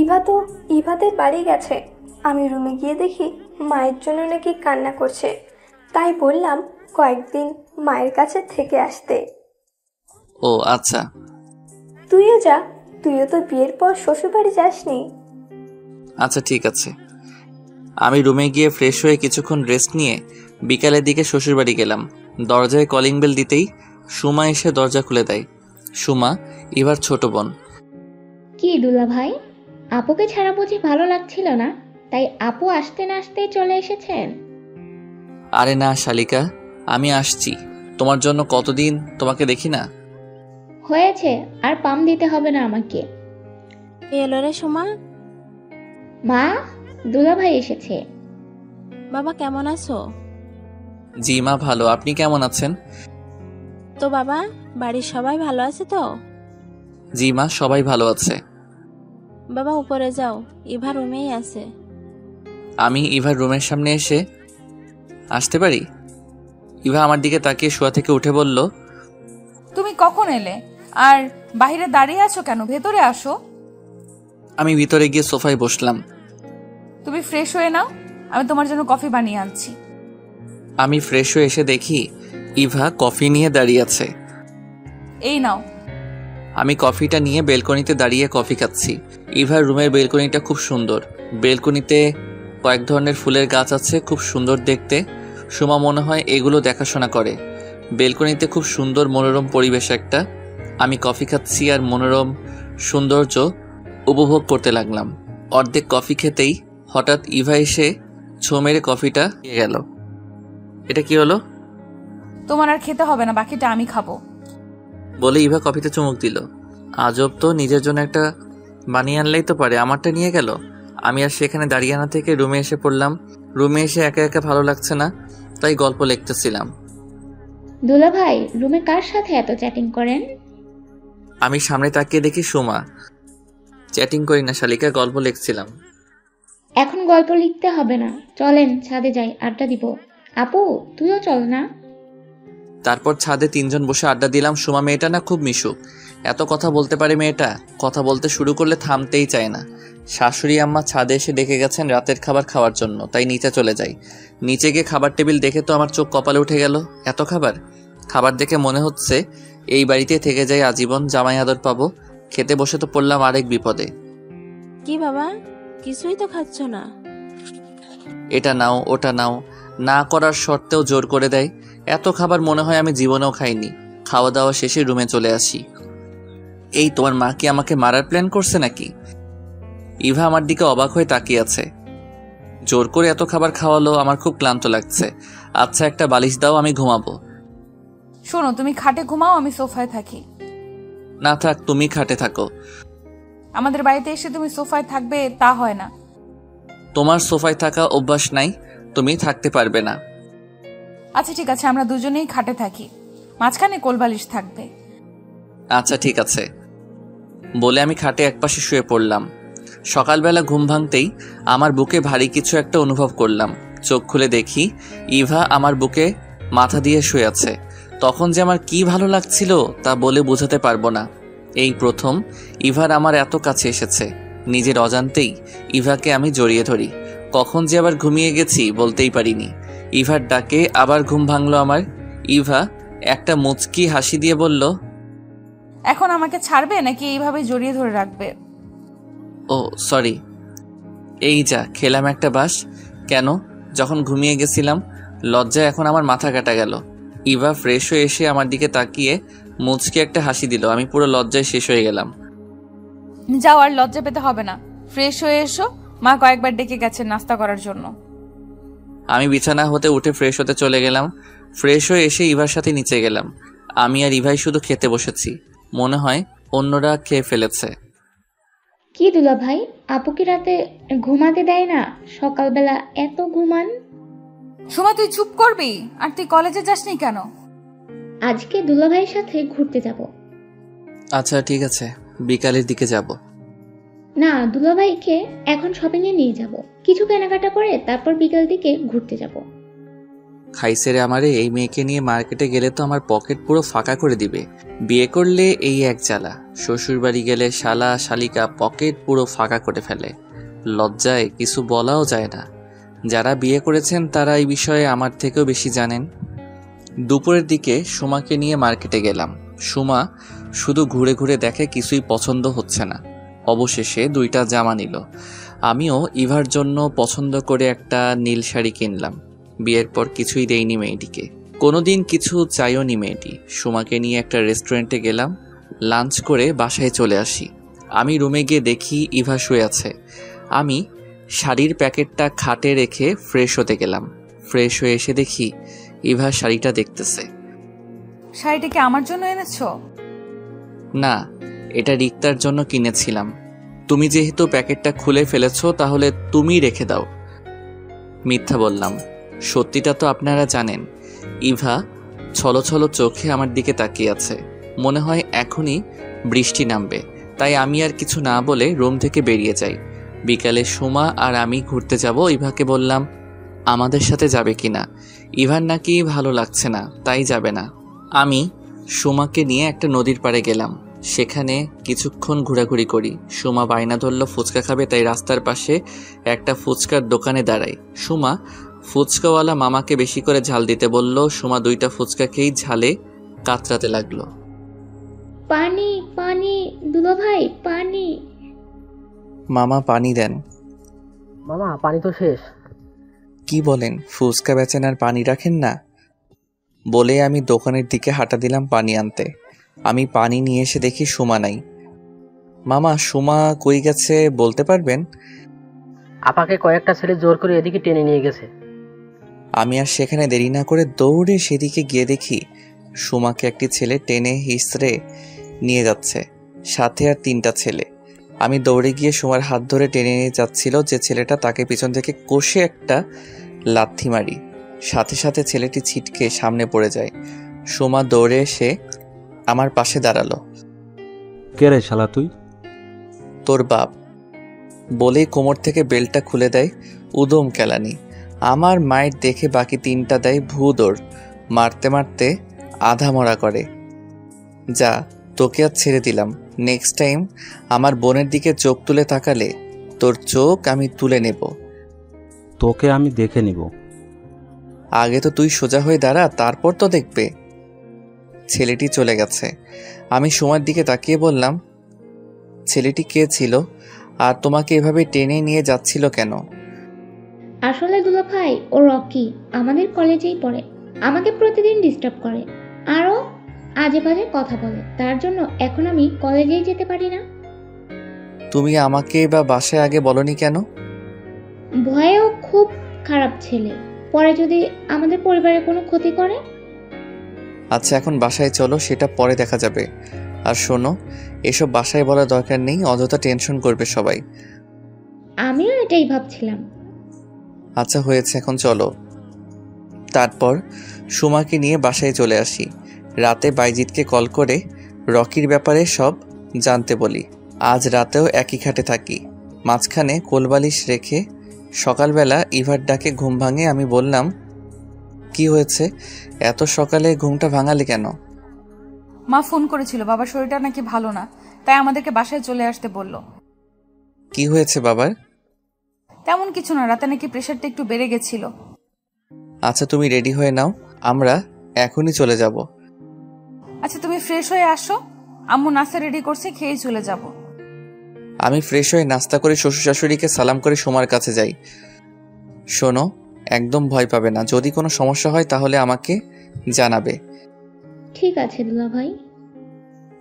ইভা তো ইভাদের বাড়ি গেছে। আমি রুমে গিয়ে দেখি মায়ের জন্য নাকি কান্না করছে, তাই বললাম কয়েকদিন মায়ের কাছে থেকে আসতে। ও আচ্ছা। তুইও যা, তুইও তো বিয়ের পর শ্বশুরবাড়ি যাসনি। আচ্ছা ঠিক আছে। আমি রুমে গিয়ে ফ্রেশ হয়ে কিছুক্ষণ রেস্ট নিয়ে বিকালের দিকে শ্বশুরবাড়ি গেলাম। দরজায় কলিং বেল দিতেই সুমা এসে দরজা খুলে দেয়। সুমা ইভার ছোট বোন। কি দুলা ভাই, আপুকে ছাড়া বুঝি ভালো লাগছিল না, তাই আপু আসতে না আসতেই চলে এসেছেন? আরে না শালিকা, আমি আসছি। তোমার জন্য কতদিন তোমাকে দেখি না। হয়েছে, আর পাম দিতে হবে না আমাকে। এলো রে সুমা। মা, দুলা ভাই এসেছে। বাবা কেমন আছো? জি মা ভালো, আপনি কেমন আছেন? তো বাবা, বাড়ির সবাই ভালো আছে তো? জি মা, সবাই ভালো আছে। বাবা উপরে যাও, ইভা রুমেই আছে। আমি ইভার রুমের সামনে এসে আসতে পারি? ইভা আমার দিকে তাকিয়ে শোয়া থেকে উঠে বলল, তুমি কখন এলে? আর বাইরে দাঁড়িয়ে আছো কেন? ভেতরে আসো। আমি ভিতরে গিয়ে সোফায় বসলাম। তুমি ফ্রেশ হয়ে নাও, আমি তোমার জন্য কফি বানিয়ে আনছি। আমি ফ্রেশ হয়ে এসে দেখি ইভা কফি নিয়ে দাঁড়িয়ে আছে। এই নাও। আমি কফিটা নিয়ে বেলকনিতে দাঁড়িয়ে কফি খাচ্ছি। ইভার রুমের বেলকনিটা খুব সুন্দর। বেলকনিতে কয়েক ধরনের ফুলের গাছ আছে, খুব সুন্দর দেখতে। সুমা মনে হয় এগুলো দেখাশোনা করে। বেলকনিতে খুব সুন্দর মনোরম পরিবেশ একটা। আমি কফি খাচ্ছি আর মনোরম সৌন্দর্য উপভোগ করতে লাগলাম। অর্ধেক কফি খেতেই হঠাৎ ইভা এসে ছো মেরে কফিটা খেয়ে গেল। এটা কি হলো? তোমার আর খেতে হবে না, বাকিটা আমি খাবো বলে ইভা কফিতে চুমুক দিল। আজব তো, নিজের জন্য একটা বানিয়ে আনলেই তো পারে, আমারটা নিয়ে গেল। আমি আর সেখানে দাঁড়িয়ে আনা থেকে রুমে এসে পড়লাম। রুমে এসে একা একা ভালো লাগছে না, তাই গল্প লিখতেছিলাম। দুলা ভাই রুমে কার সাথে এত চ্যাটিং করেন? আমি সামনে তাকিয়ে দেখি সুমা। চ্যাটিং করি না শালিকা, গল্প লিখছিলাম। এখন গল্প লিখতে হবে না, চলেন ছাদে যাই, আড্ডা দিব। আপু তুইও চল না। তারপর ছাদে তিনজন বসে আড্ডা দিলাম। সুমা মেয়েটা না খুব মিশুক, এত কথা বলতে পারে মেয়েটা। কথা বলতে শুরু করলে থামতেই চায় না। শাশুড়ি আম্মা ছাদে এসে ডেকে গেছেন রাতের খাবার খাওয়ার জন্য, তাই নিচে চলে যাই। নিচে গিয়ে খাবার টেবিল দেখে তো আমার চোখ কপালে উঠে গেল। এত খাবার দেখে মনে হচ্ছে এই বাড়িতে থেকে যাই আজীবন, জামাই আদর পাবো। খেতে বসে তো পড়লাম আরেক বিপদে। কি বাবা, কিছুই তো খাচ্ছ না? এটা নাও ওটা নাও, না করার শর্তেও জোর করে দেয়। এত খাবার মনে হয় আমি জীবনেও খাইনি। খাওয়া দাওয়া শেষে রুমে চলে আসি। এই তোমার মা কি আমাকে মারার প্ল্যান করছে নাকি? ইভা আমার দিকে অবাক হয়ে তাকিয়ে আছে। জোর করে এত খাবার খাওয়ালো, আমার খুব ক্লান্ত লাগছে। আচ্ছা একটা বালিশ দাও, আমি ঘুমাবো। শোনো, তুমি খাটে ঘুমাও, আমি সোফায় থাকি। না থাক, তুমি খাটে থাকো। আমাদের বাড়িতে এসে তুমি সোফায় থাকবে তা হয় না। তোমার সোফায় থাকা অভ্যাস নাই, তুমি থাকতে পারবে না। আচ্ছা ঠিক আছে, আমরা দুজনেই খাটে থাকি, মাঝখানে কোলবালিশ থাকবে। আচ্ছা ঠিক আছে বলে আমি খাটে একপাশে শুয়ে পড়লাম। সকালবেলা ঘুম ভাঙতেই আমার বুকে ভারী কিছু একটা অনুভব করলাম। চোখ খুলে দেখি ইভা আমার বুকে মাথা দিয়ে শুয়ে আছে। তখন যে আমার কি ভালো লাগছিল তা বলে বোঝাতে পারবো না। এই প্রথম ইভার আমার এত কাছে এসেছে। নিজের অজান্তেই ইভাকে আমি জড়িয়ে ধরি। কখন যে আবার ঘুমিয়ে গেছি বলতেই পারিনি। ইভার ডাকে আবার ঘুম ভাঙলো আমার। ইভা একটা মুচকি হাসি দিয়ে বলল, এখন আমাকে ছাড়বে নাকি এইভাবে জড়িয়ে ধরে রাখবে? ও সরি। এই যা খেলাম একটা বাস। কেন? যখন ঘুমিয়ে গেছিলাম। লজ্জায় এখন আমার মাথা কাটা গেল। ইভা ফ্রেশ হয়ে এসে আমার দিকে তাকিয়ে মুচকি একটা হাসি দিল। আমি পুরো লজ্জায় শেষ হয়ে গেলাম। যাও, আর লজ্জা পেতে হবে না, ফ্রেশ হয়ে এসো। মা কয়েকবার ডেকে গেছে নাস্তা করার জন্য। আমি বিছানা হতে উঠে ফ্রেশ হতে চলে গেলাম। ফ্রেশ হয়ে এসে ইভার সাথে নিচে গেলাম। আমি আর ইভাই শুধু খেতে বসেছি। মনে হয় অন্যরা খেয়ে ফেলেছে। কি দুলা ভাই, আপু কি রাতে ঘুমাতে দেয় না? সকালবেলা এত ঘুমান। সুমা তুই চুপ করবি? আর তুই কলেজে যাসনি কেন? আজকে দুলা ভাইয়ের সাথে ঘুরতে যাব। আচ্ছা ঠিক আছে, বিকালের দিকে যাব। না, দুলা ভাইকে এখন শপিং এ নিয়ে যাব, কিছু কেনাকাটা করে তারপর বিকাল দিকে ঘুরতে যাব। খাইছে রে আমারে, এই মেয়েকে নিয়ে মার্কেটে গেলে তো আমার পকেট পুরো ফাঁকা করে দিবে। বিয়ে করলে এই এক জ্বালা, শ্বশুর বাড়ি গেলে শালা শালিকা পকেট পুরো ফাঁকা করে ফেলে। লজ্জায় কিছু বলাও যায় না। যারা বিয়ে করেছেন তারা এই বিষয়ে আমার থেকেও বেশি জানেন। দুপুরের দিকে সুমাকে নিয়ে মার্কেটে গেলাম। সুমা শুধু ঘুরে ঘুরে দেখে, কিছুই পছন্দ হচ্ছে না। অবশেষে 2টা জামা নিল। আমিও ইভার জন্য পছন্দ করে একটা নীল শাড়ি কিনলাম। বিয়ের পর কিছুই দেয়নি মেয়েটিকে, কোনোদিন কিছু চাইও নি মেয়েটি। সুমাকে নিয়ে একটা রেস্টুরেন্টে গেলাম। লাঞ্চ করে বাসায় চলে আসি। আমি রুমে গিয়ে দেখি ইভা শুয়ে আছে। আমি শাড়ির প্যাকেটটা খাটে রেখে ফ্রেশ হতে গেলাম। ফ্রেশ হয়ে এসে দেখি ইভা শাড়িটা দেখতেছে। শাড়িটা কি আমার জন্য এনেছো? না, এটা রিক্তার জন্য কিনেছিলাম। তুমি যেহেতু প্যাকেটটা খুলে ফেলেছো তাহলে তুমি রেখে দাও। মিথ্যা বললাম, সত্যিটা তো আপনারা জানেন। ইভা ছলো ছলো চোখে আমার দিকে তাকিয়ে আছে। মনে হয় এখনই বৃষ্টি নামবে, তাই আমি আর কিছু না বলে রুম থেকে বেরিয়ে যাই। বিকালে সুমা আর আমি ঘুরতে যাব। ইভাকে বললাম আমাদের সাথে যাবে কিনা। ইভার নাকি ভালো লাগছে না, তাই যাবে না। আমি সুমাকে নিয়ে একটা নদীর পাড়ে গেলাম। সেখানে কিছুক্ষণ ঘোরাঘুরি করি। সুমা বায়না ধরল ফুচকা খাবে, তাই রাস্তার পাশে একটা ফুচকার দোকানে দাঁড়াই। সুমা ফুচকাওয়ালা মামাকে বেশি করে ঝাল দিতে বলল। সুমা 2টা ফুচকা খেয়েই ঝালে কাতরাতে লাগলো। পানি পানি দুলো ভাই, পানি। মামা পানি দেন। মামা পানি তো শেষ। কি বলেন, ফুচকা বেচেন আর পানি রাখেন না? বলে আমি দোকানের দিকে হাঁটা দিলাম পানি আনতে। আমি পানি নিয়ে এসে দেখি সুমা নাই। মামা সুমা কই গেছে বলতে পারবেন? আপাকে কয়েকটা ছেলে জোর করে এদিকে টেনে নিয়ে গেছে। আমি আর সেখানে দেরি না করে দৌড়ে সেদিকে গিয়ে দেখি সুমাকে একটি ছেলে টেনে হিসড়ে নিয়ে যাচ্ছে, সাথে আর 3টা ছেলে। আমি দৌড়ে গিয়ে সুমার হাত ধরে টেনে নিয়ে যাচ্ছিল যে ছেলেটা, তাকে পিছন থেকে কষে একটা লাথি মারি। সাথে সাথে ছেলেটি ছিটকে সামনে পড়ে যায়। সুমা দৌড়ে এসে আমার পাশে দাঁড়ালো। কে রে শালা তুই? তোর বাপ। বলেই কোমর থেকে বেল্টটা খুলে দেয়। উদম কেলানি। আমার মায়ের দেখে বাকি 3টা দেয় ভূদৌড়। মারতে মারতে আধা মরা করে। যা, তোকে আর ছেড়ে দিলাম। নেক্সট টাইম আমার বোনের দিকে চোখ তুলে তাকালে তোর চোখ আমি তুলে নেব। তোকে আমি দেখে নিব। আগে তো তুই সোজা হয়ে দাঁড়া, তারপর তো দেখবে। ছেলেটি চলে গেছে। আমি সুমার দিকে তাকিয়ে বললাম, ছেলেটি কে ছিল আর তোমাকে এভাবে টেনে নিয়ে যাচ্ছিল কেন? আসলে দুলো ভাই ও রকি আমাদের কলেজেই পড়ে। আমাকে প্রতিদিন ডিস্টার্ব করে, আরও আজে বাজে কথা বলে। তার জন্য এখন আমি কলেজেই যেতে পারি না। তুমি আমাকে বা বাসায় আগে বলনি কেন? ভয়েও খুব খারাপ ছেলে, পরে যদি আমাদের পরিবারের কোনো ক্ষতি করে। আচ্ছা এখন বাসায় চলো, সেটা পরে দেখা যাবে। আর শোনো, এসব বাসায় বলার দরকার নেই, অযথা টেনশন করবে সবাই। আমিও এটাই ভাবছিলাম। আচ্ছা হয়েছে, এখন চলো। তারপর সুমাকে নিয়ে বাসায় চলে আসি। রাতে বাইজিৎকে কল করে রকির ব্যাপারে সব জানতে বলি। আজ রাতেও একই খাটে থাকি। মাঝখানে কোলবালিশ রেখে সকালবেলা ইভার ডাকে ঘুম ভাঙে। আমি বললাম, কি হয়েছে, এত সকালে ঘুমটা ভাঙালে কেন? মা ফোন করেছিল, বাবার শরীরটা নাকি ভালো না, তাই আমাদেরকে বাসায় চলে আসতে বলল। কি হয়েছে বাবার? তেমন কিছু না, রাতে নাকি প্রেশারটা একটু বেড়ে গেছিল। আচ্ছা তুমি রেডি হয়ে নাও, আমরা এখনই চলে যাব। আচ্ছা তুমি ফ্রেশ হয়ে আসো, আম্মু নাস্তা রেডি করছে, খেয়ে চলে যাব। আমি ফ্রেশ হয়ে নাস্তা করে শ্বশুর শাশুড়িকে সালাম করে সুমার কাছে যাই। শোনো, একদম ভয় পাবে না, যদি কোনো সমস্যা হয় তাহলে আমাকে জানাবে। ঠিক আছে দুলা ভাই।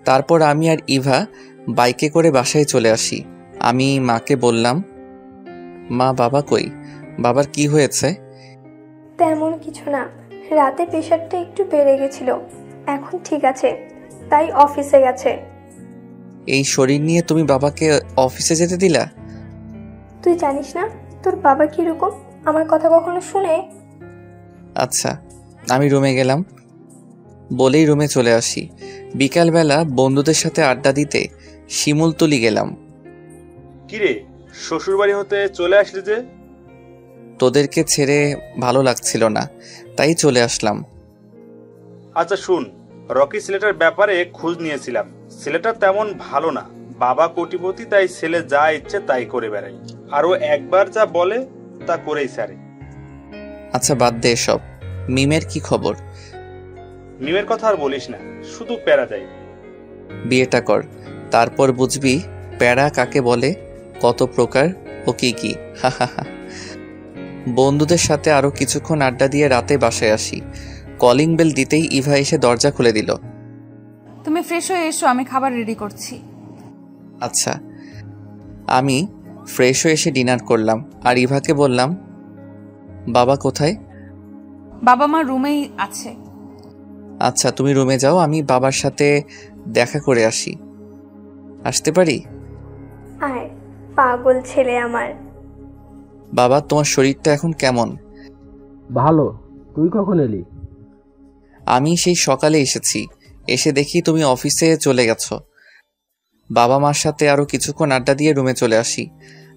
তারপর আমি আর ইভা বাইকে করে বাসায় চলে আসি। আমি মাকে বললাম, মা বাবা কই? বাবার কি হয়েছে? তেমন কিছু না, রাতে প্রেশারটা একটু বেড়ে গেছিল, এখন ঠিক আছে, তাই অফিসে গেছে। এই শরীর নিয়ে তুমি বাবাকে অফিসে যেতে দিলা? তুই জানিস না তোর বাবা কিরকম, আমার কথা কখনো শুনে? আচ্ছা, আমি রুমে গেলাম। বলেই রুমে চলে আসি। বিকালবেলা বন্ধুদের সাথে আড্ডা দিতে শিমুলতলি গেলাম। কিরে, শ্বশুর বাড়ি হতে চলে আসলি যে? তোদেরকে ছেড়ে ভালো লাগছিল না, তাই চলে আসলাম। আচ্ছা শুন, রকি ছেলেটার ব্যাপারে খোঁজ নিয়েছিলাম। ছেলেটা তেমন ভালো না, বাবা কোটিপতি, তাই ছেলে যা ইচ্ছে তাই করে বেড়ায়, আরও একবার যা বলে তা করেই ছাড়ে। আচ্ছা বাদ দে এসব। মিমের কি খবর? মিমের কথা আর বলিস না, শুধু প্যারা দেয়। বিয়েটা কর, তারপর বুঝবি প্যারা কাকে বলে, কত প্রকার ও কি কি। বন্ধুদের সাথে আরো কিছুক্ষণ আড্ডা দিয়ে রাতে বাসায় আসি। কলিং বেল দিতেই ইভা এসে দরজা খুলে দিল। তুমি ফ্রেশ হয়ে এসো, আমি খাবার রেডি করছি। আচ্ছা। আমি ফ্রেশ হয়ে এসে ডিনার করলাম আর ইভাকে বললাম, বাবা কোথায়? বাবা মা রুমেই আছে। আচ্ছা তুমি রুমে যাও, আমি বাবার সাথে দেখা করে আসি। আসতে পারি? আয় পাগল ছেলে আমার। বাবা তোমার শরীরটা এখন কেমন? ভালো। তুই কখন এলি? আমি সেই সকালে এসেছি, এসে দেখি তুমি অফিসে চলে গেছো। বাবা মার সাথে আরও কিছুক্ষণ আড্ডা দিয়ে রুমে চলে আসি।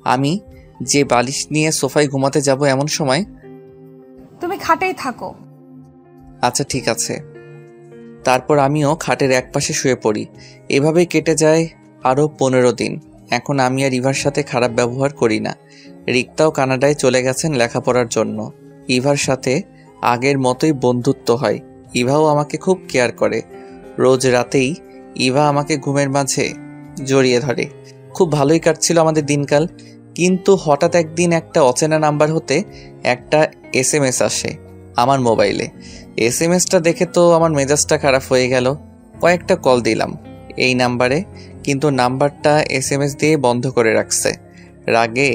আমি যে বালিশ নিয়ে সোফায় ঘুমাতে যাব এমন সময়, তুমি খাটেই থাকো। আচ্ছা ঠিক আছে। তারপর আমিও খাটের একপাশে শুয়ে পড়ি। এভাবেই কেটে যায় আরও 15 দিন। এখন আমি আর ইভার সাথে খারাপ ব্যবহার করি না। রিক্তাও কানাডায় চলে গেছেন লেখাপড়ার জন্য। ইভার সাথে আগের মতোই বন্ধুত্ব হয়। ইভাও আমাকে খুব কেয়ার করে। রোজ রাতেই ইভা আমাকে ঘুমের মাঝে জড়িয়ে ধরে। খুব ভালোই কাটছিল আমাদের দিনকাল। কিন্তু হঠাৎ একদিন একটা অচেনা নাম্বার হতে একটা SMS আসে আমার মোবাইলে। SMS-টা দেখে তো আমার মেজাজটা খারাপ হয়ে গেল। কয়েকটা কল দিলাম এই নাম্বারে, কিন্তু নাম্বারটা SMS দিয়ে বন্ধ করে রাখছে। রাগে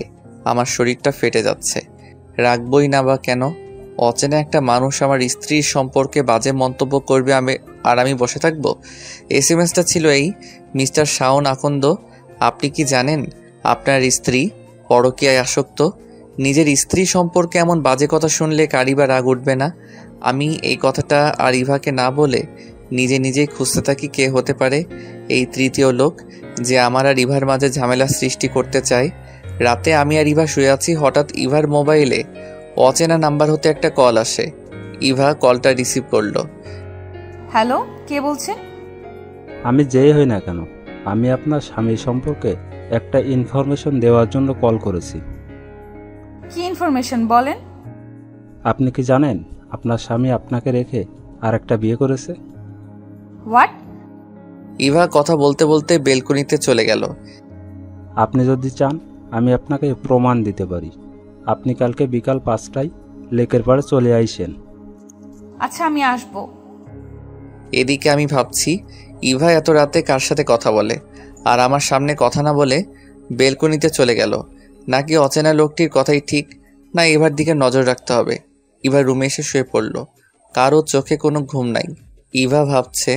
আমার শরীরটা ফেটে যাচ্ছে। রাখবই না বা কেন? অচেনা একটা মানুষ আমার স্ত্রীর সম্পর্কে বাজে মন্তব্য করবে আর আমি বসে থাকবো? SMS-টা ছিল এই, মিস্টার শাওন আকন্দ, আপনি কি জানেন আপনার স্ত্রী পরকীয়ায় আসক্ত? নিজের স্ত্রী সম্পর্কে এমন বাজে কথা শুনলে কারই বা রাগ উঠবে না? আমি এই কথাটা আর ইভাকে না বলে নিজে নিজেই খুঁজতে থাকি কে হতে পারে এই তৃতীয় লোক যে আমার আর ইভার মাঝে ঝামেলা সৃষ্টি করতে চায়। রাতে আমি আর ইভা শুয়ে আছি, হঠাৎ ইভার মোবাইলে অচেনা নাম্বার হতে একটা কল আসে। ইভা কলটা রিসিভ করলো। হ্যালো, কে বলছেন? আমি যেই হই না কেন, আমি আপনার স্বামী সম্পর্কে একটা ইনফরমেশন দেওয়ার জন্য কল করেছি। কি ইনফরমেশন বলেন? আপনি কি জানেন আপনার স্বামী আপনাকে রেখে আর একটা বিয়ে করেছে? হোয়াট? ইভা কথা বলতে বলতে বেলকনিতে চলে গেল। আপনি যদি চান আমি আপনাকে প্রমাণ দিতে পারি। আপনি কালকে বিকাল 5টায় লেকের পাড়ে চলে আইসেন। আচ্ছা, আমি আসবো। এদিকে আমি ভাবছি ইভা এত রাতে কার সাথে কথা বলে, আর আমার সামনে কথা না বলে বেলকনিতে চলে গেল। নাকি অচেনা লোকটির কথাই ঠিক, না ইভার দিকে নজর রাখতে হবে। ইভা রুমে এসে শুয়ে পড়ল। কারো চোখে কোনো ঘুম নাই। ইভা ভাবছে,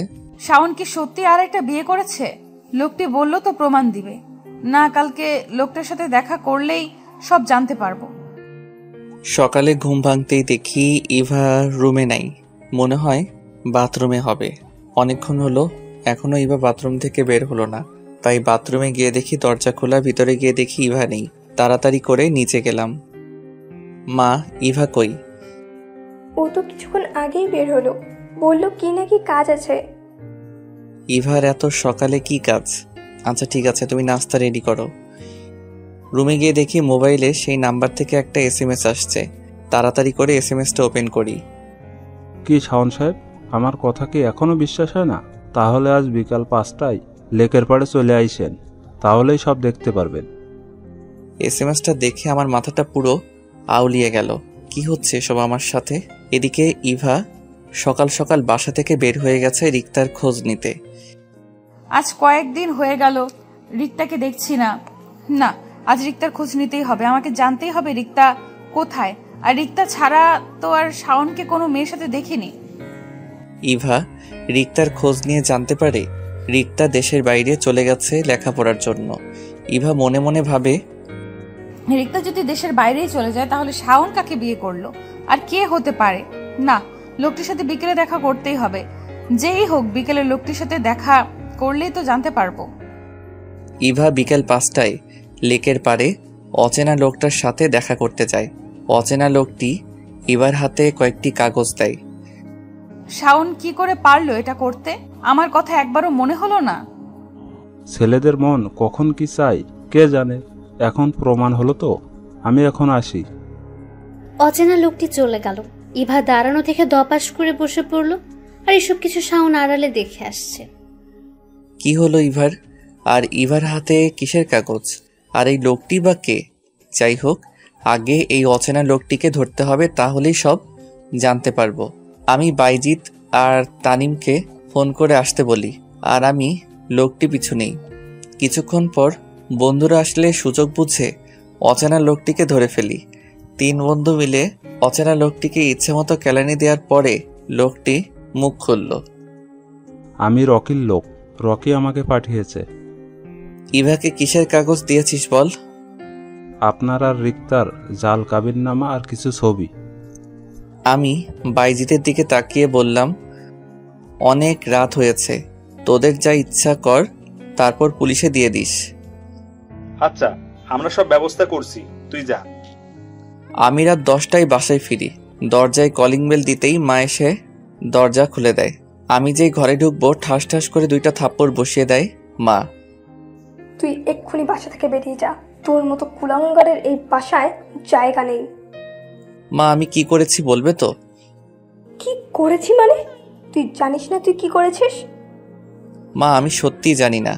শাওন কি সত্যি আর একটা বিয়ে করেছে? লোকটি বলল তো প্রমাণ দিবে। না, কালকে লোকটার সাথে দেখা করলেই সব জানতে পারবো। সকালে ঘুম ভাঙতেই দেখি ইভা রুমে নাই। মনে হয় বাথরুমে হবে। অনেকক্ষণ হলো, এখনো ইভা বাথরুম থেকে বের হলো না। তাই বাথরুমে গিয়ে দেখি দরজা খোলা। ভিতরে গিয়ে দেখি ইভা নেই। তাড়াতাড়ি করে নিচে গেলাম। মা, ইভা কই? ও তো কিছুক্ষণ আগেই বের হলো, বলল কি নাকি কাজ আছে। ইভার এত সকালে কি কাজ? আচ্ছা ঠিক আছে, তুমি নাস্তা রেডি করো। রুমে গিয়ে দেখি মোবাইলে সেই নাম্বার থেকে একটা SMS আসছে। তাড়াতাড়ি করে SMS-টা ওপেন করি। কি শাওন সাহেব, আমার কথা কি এখনো বিশ্বাস হয় না? তাহলে আজ বিকাল 5টায় লেকের পাড়ে চলে আইসেন, তাহলেই সব দেখতে পারবেন। SMS-টা দেখে আমার মাথাটা পুরো আউলিয়ে গেল। কি হচ্ছে সব আমার সাথে? এদিকে ইভা সকাল সকাল বাসা থেকে বের হয়ে গেছে রিক্তার খোঁজ নিতে। আজ কয়েকদিন হয়ে গেল রিক্তাকে দেখছি না। না, আজ রিক্তার খোঁজ নিতেই হবে। আমাকে জানতেই হবে রিক্তা কোথায়। আর রিক্তা ছাড়া তো আর শাওনকে কোনো মেয়ের সাথে দেখিনি। ইভা রিক্তার খোঁজ নিয়ে জানতে পারে রিক্তা দেশের বাইরে চলে গেছে লেখাপড়ার জন্য। ইভা মনে মনে ভাবে, রিক্তা যদি দেশের বাইরেই চলে যায় তাহলে শাওন কাকে বিয়ে করলো আর কে হতে পারে? না, লোকটির সাথে বিকেলে দেখা করতেই হবে। যেই হোক, বিকেলে লোকটির সাথে দেখা করলেই তো জানতে পারবো। ইভা বিকেল 5টায় লেকের পাড়ে অচেনা লোকটার সাথে দেখা করতে যায়। অচেনা লোকটি ইভার হাতে কয়েকটি কাগজ দেয়। শাওন কি করে পারলো এটা করতে? আমার কথা একবারও মনে হলো না? ছেলেদের মন কখন কি চাই কে জানে। এখন প্রমাণ হলো তো, আমি এখন আসি। অচেনা লোকটি চলে গেল। ইভা দাঁড়ানো থেকে দপাস করে বসে পড়ল। আর এসব কিছু শাওন আড়ালে দেখে আসছে। কি হলো ইভার? আর ইভার হাতে কিসের কাগজ? আর এই লোকটি বা কে? যাই হোক, আগে এই অচেনা লোকটিকে ধরতে হবে, তাহলেই সব জানতে পারবো। আমি বাইজিৎ আর তানিমকে ফোন করে আসতে বলি, আর আমি লোকটি পিছু নেই। কিছুক্ষণ পর বন্ধুরা আসলে সুযোগ বুঝে অচেনা লোকটিকে ধরে ফেলি। 3 বন্ধু মিলে অচেনা লোকটিকে ইচ্ছে মতো কেলানি দেওয়ার পরে লোকটি মুখ খুলল। আমি রকির লোক, রকি আমাকে পাঠিয়েছে। ইভাকে কিসের কাগজ দিয়েছিস বল? আপনার আর রিক্তার জাল কাবিননামা আর কিছু ছবি। আমি বাইজিতের দিকে তাকিয়ে বললাম, অনেক রাত হয়েছে, তোদের যা ইচ্ছা কর তারপর পুলিশে দিয়ে দিস। আচ্ছা, আমরা সব ব্যবস্থা করছি, তুই যা। আমি রাত 10টায় বাসায় ফিরি। দরজায় কলিং বেল দিতেই মা এসে দরজা খুলে দেয়। আমি যেই ঘরে ঢুকবো ঠাস ঠাস করে 2টা থাপ্পড় বসিয়ে দেয় মা। তুই এক্ষুনি বাসা থেকে বেরিয়ে যা, তোর মতো কুলাঙ্গারের এই বাসায় জায়গা নেই। মা, আমি কি করেছি বলবে তো? কি করেছি মানে? তুই জানিস না তুই কি করেছিস? মা, আমি সত্যিই জানি না।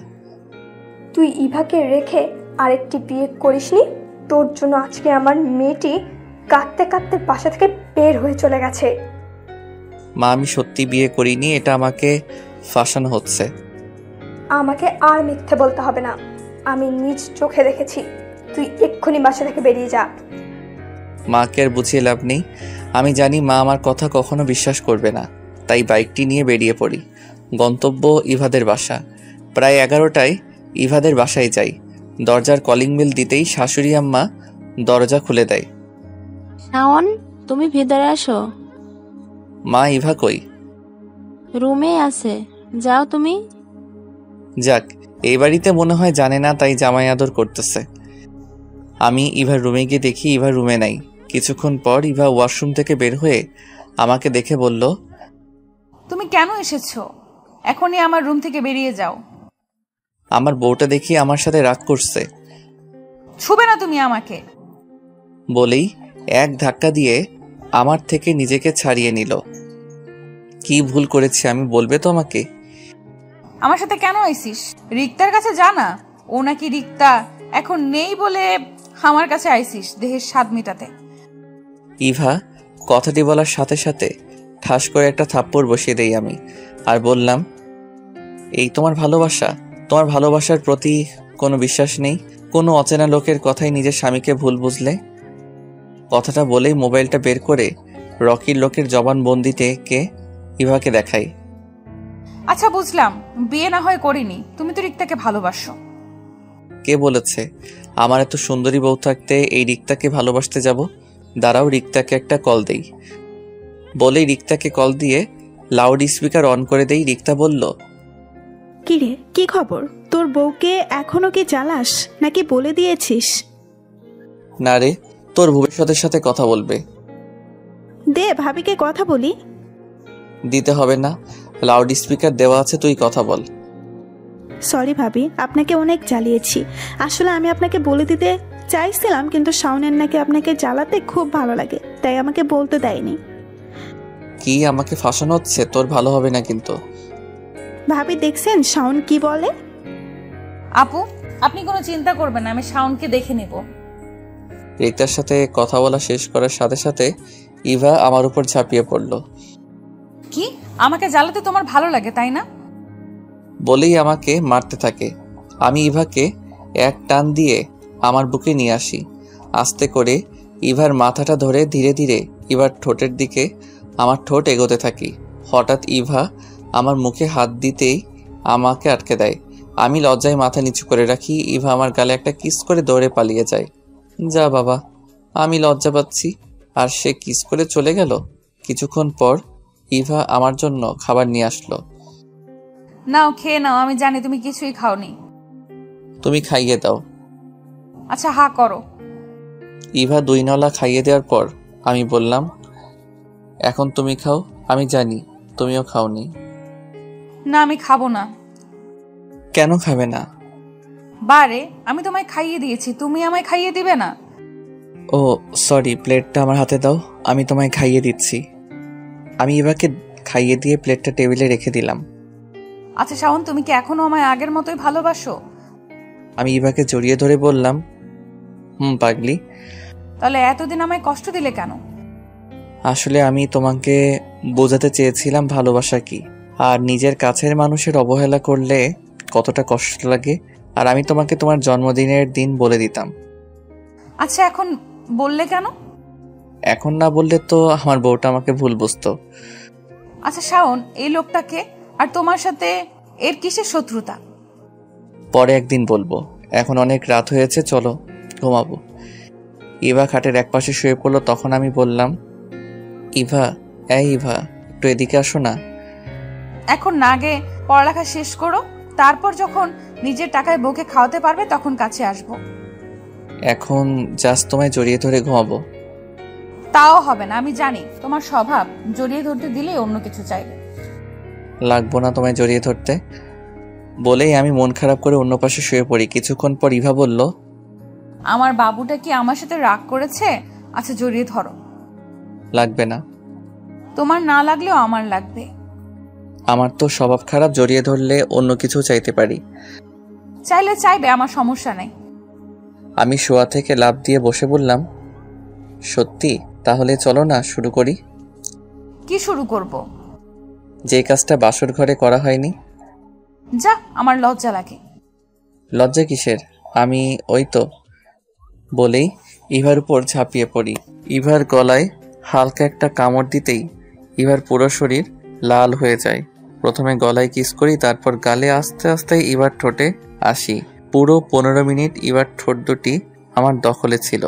তুই ইভাকে রেখে আরেকটি বিয়ে করিসনি? তোর জন্য আজকে আমার মেয়েটি কাঁদতে কাঁদতে বাসা থেকে বের হয়ে চলে গেছে। মা, আমি সত্যি বিয়ে করিনি, এটা আমাকে ফাঁসানো হচ্ছে। আমাকে আর মিথ্যে বলতে হবে না, আমি নিজ চোখে দেখেছি। তুই এক্ষুনি বাসা থেকে বেরিয়ে যা। মাকে আর বুঝিয়ে লাভ নেই। আমি জানি মা আমার কথা কখনো বিশ্বাস করবে না, তাই বাইকটি নিয়ে বেরিয়ে পড়ি। গন্তব্য ইভাদের বাসা। প্রায় 11টায় ইভাদের বাসায় যাই। দরজার কলিং বেল দিতেই শাশুড়ি আম্মা দরজা খুলে দেয়। শাওন, তুমি ভেতরে আসো। মা, ইভা কই? রুমে আছে, যাও তুমি। যাক, এই বাড়িতে মনে হয় জানে না, তাই জামাই আদর করতেছে। আমি ইভার রুমে গিয়ে দেখি ইভা রুমে নাই। কিছুক্ষণ পর ইভা ওয়াশরুম থেকে বের হয়ে আমাকে দেখে বলল, তুমি কেন এসেছো? এখনই আমার রুম থেকে বেরিয়ে যাও। আমার বউটা দেখি আমার সাথে রাগ করছে। ছুবে না তুমি আমাকে, বলেই এক ধাক্কা দিয়ে আমার থেকে নিজেকে ছাড়িয়ে নিল। কি ভুল করেছি আমি বলবে তো আমাকে? আমার সাথে কেন আইসিস? রিক্তার কাছে জানা, ও নাকি রিক্তা এখন নেই বলে আমার কাছে আইসিস দেহের স্বাদ মেটাতে। ইভা কথাটি বলার সাথে সাথে ঠাস করে একটা থাপ্পড় বসিয়ে দেই আমি, আর বললাম, এই তোমার ভালোবাসা? তোমার ভালোবাসার প্রতি কোনো বিশ্বাস নেই? কোনো অচেনা লোকের কথাই নিজের স্বামীকে ভুল বুঝলে? কথাটা বলেই মোবাইলটা বের করে রকির লোকের জবানবন্দি থেকে ইভাকে দেখাই। আচ্ছা বুঝলাম, বিয়ে না হয় করিনি, তুমি তো রিক্তাকে ভালোবাসো। কে বলেছে? আমার এত সুন্দরী বউ থাকতে এই রিক্তাকে ভালোবাসতে যাব? দাঁড়াও, রিক্তাকে একটা কল দেই। বলেই রিক্তাকে কল দিয়ে লাউড স্পিকার অন করে দেই। রিক্তা বলল, কি রে, কি খবর? তোর বউকে এখনো কি জ্বালাস নাকি বলে দিয়েছিস? না রে, তোর ভবিষ্যতের সাথে কথা বলবে। দে ভাবিকে কথা বলি। দিতে হবে না, লাউড স্পিকার দেওয়া আছে, তুই কথা বল। সরি ভাবি, আপনাকে অনেক জ্বালিয়েছি। আসলে আমি আপনাকে বলে দিতে চাইছিলাম, কিন্তু শাওনের নাকি আপনাকে জ্বালাতে খুব ভালো লাগে, তাই আমাকে বলতে দেয়নি। কি আমাকে ফাঁসানো হচ্ছে? তোর ভালো হবে না কিন্তু। ভাবি দেখছেন শাওন কি বলে? আপু, আপনি কোনো চিন্তা করবেন না, আমি শাওনকে দেখে নেব। রিক্তার সাথে কথা বলা শেষ করার সাথে সাথে ইভা আমার উপর ঝাঁপিয়ে পড়ল। কি, আমাকে জ্বালাতে তোমার ভালো লাগে তাই না? বলেই আমাকে মারতে থাকে। আমি ইভাকে এক টান দিয়ে আমার বুকে নিয়ে আসি। আস্তে করে ইভার মাথাটা ধরে ধীরে ধীরে ইভার ঠোঁটের দিকে আমার ঠোঁট এগোতে থাকি। হঠাৎ ইভা আমার মুখে হাত দিতেই আমাকে আটকে দেয়। আমি লজ্জায় মাথা নিচু করে রাখি। ইভা আমার গালে একটা কিস করে দৌড়ে পালিয়ে যায়। যা বাবা, আমি লজ্জা পাচ্ছি, আর সে কিস করে চলে গেল। কিছুক্ষণ পর ইভা আমার জন্য খাবার নিয়ে আসলো। নাও, খেয়ে নাও, আমি জানি তুমি কিছুই খাওনি। তুমি খাইয়ে দাও। আচ্ছা, হা করো। ইভা 2 নলা খাইয়ে দেওয়ার পর আমি বললাম, এখন তুমি খাও, আমি জানি তুমিও খাওনি। না, আমি খাবো না। কেন খাবে না? বারে, আমি তোমায় খাইয়ে দিয়েছি, তুমি আমায় খাইয়ে দিবে না? ও সরি, প্লেটটা আমার হাতে দাও, আমি তোমায় খাইয়ে দিচ্ছি। আমি ইভাকে খাইয়ে দিয়ে প্লেটটা টেবিলে রেখে দিলাম। আচ্ছা শাওন, তুমি কি এখনো আমায় আগের মতোই ভালোবাসো? আমি ইভাকে জড়িয়ে ধরে বললাম, পাগলি। তাহলে এতদিন আমায় কষ্ট দিলে কেন? আসলে আমি তোমাকে বোঝাতে চেয়েছিলাম ভালোবাসা কি, আর নিজের কাছের মানুষের অবহেলা করলে কতটা কষ্ট লাগে, আর আমি তোমাকে তোমার জন্মদিনের দিন বলে দিতাম। আচ্ছা, এখন বললে কেন? এখন না বললে তো আমার বউটা আমাকে ভুল বুঝতো। আচ্ছা শাওন, এই লোকটাকে আর তোমার সাথে এর কিসের শত্রুতা? পরে একদিন বলবো, এখন অনেক রাত হয়েছে, চলো ঘুমাবো। ইভা খাটের এক পাশে শুয়ে পড়লো। তখন আমি বললাম, ইভা, ইভা, একটু এদিকে আসো না। এখন না গে পড়ালেখা শেষ করো, তারপর যখন নিজের টাকায় বউকে খাওয়াতে পারবে তখন কাছে আসবো। এখন জাস্ট তোমায় জড়িয়ে ধরে ঘুমাবো। তাও হবে না, আমি জানি তোমার স্বভাব, জড়িয়ে ধরতে দিলে অন্য কিছু চাইবে। লাগবো না তোমায় জড়িয়ে ধরতে বলেই আমি মন খারাপ করে অন্য পাশে শুয়ে পড়ি। কিছুক্ষণ পর ইভা বলল, আমার বাবুটা কি আমার সাথে রাগ করেছে? আচ্ছা জড়িয়ে ধরো। লাগবে না। তোমার না লাগলেও আমার লাগবে। আমার তো স্বভাব খারাপ, জড়িয়ে ধরলে অন্য কিছু চাইতে পারি। চাইলে চাইবে, আমার সমস্যা নেই। আমি শোয়া থেকে লাফ দিয়ে বসে বললাম, সত্যি? তাহলে চলো না শুরু করি। কি শুরু করব? যে কাজটা বাসর ঘরে করা হয়নি। যা, আমার লজ্জা লাগে। লজ্জা কিসের? আমি ওই তো বলেই ইভার উপর ঝাঁপিয়ে পড়ি। ইভার গলায় হালকা একটা কামড় দিতেই ইভার পুরো শরীর লাল হয়ে যায়। প্রথমে গলায় কিস করি, তারপর গালে আস্তে আস্তে ইভার ঠোঁটে আসি। পুরো 15 মিনিট ইভার ঠোঁট দুটি আমার দখলে ছিল।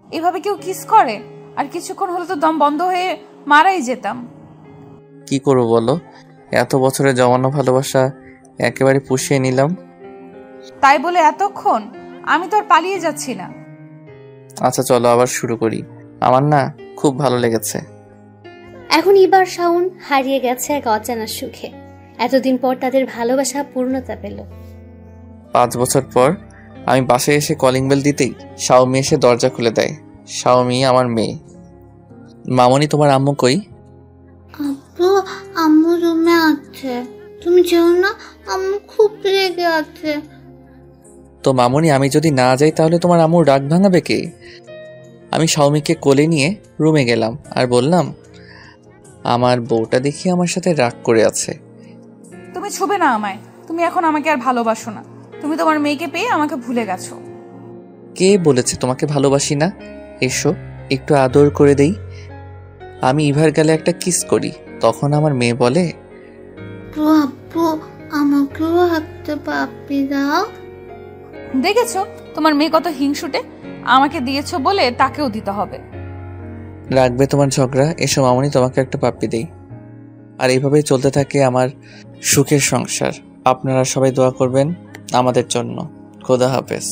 এভাবে কেউ কিস করে? আর কিছুক্ষণ হলে তো দম বন্ধ হয়ে মারাই যেতাম। কি করবো বলো, এত বছরের জমানো ভালোবাসা একেবারে পুষিয়ে নিলাম। তাই বলে এতক্ষণ? আমি তো আর পালিয়ে যাচ্ছি না। আচ্ছা চলো আবার শুরু করি, আমার না খুব ভালো লেগেছে। এখন ইভার শাওন হারিয়ে গেছে এক অজানা সুখে। এতদিন পর তাদের ভালোবাসা পূর্ণতা পেল। 5 বছর পর আমি বাসায় এসে কলিং বেল দিতেই শাওমি এসে দরজা খুলে দেয়। শাওমি আমার মেয়ে। মামনি, তোমার আম্মু কই? আব্বু, আম্মু রুমে আছে, তুমি যেও না, আম্মু খুব রেগে আছে। তো মামনি, আমি যদি না যাই তাহলে তোমার আম্মুর রাগ ভাঙাবে কে? আমি শাওমিকে কোলে নিয়ে রুমে গেলাম আর বললাম, আমার বউটা দেখি আমার সাথে রাগ করে আছে। তুমি ছুবে না আমায়। তুমি এখন আমাকে আর ভালোবাসো না। তুমি তোমার মেয়েকে পেয়ে আমাকে ভুলে গেছো। কে বলেছে তোমাকে ভালোবাসি না? এসো একটু আদর করে দেই। আমি ইভার গালে একটা কিস করি, তখন আমার মেয়ে বলে, আব্বু, আমাকেও একটা পাপ্পি দাও। দেখেছো তোমার মেয়ে কত হিংসুটে? আমাকে দিয়েছো বলে তাকেও দিতে হবে। রাখবে তোমার ঝগড়া। এসো মামনি, তোমাকে একটা পাপ্পি দেই। আর এইভাবেই চলতে থাকে আমার সুখের সংসার। আপনারা সবাই দোয়া করবেন আমাদের জন্য। খোদা হাফেজ।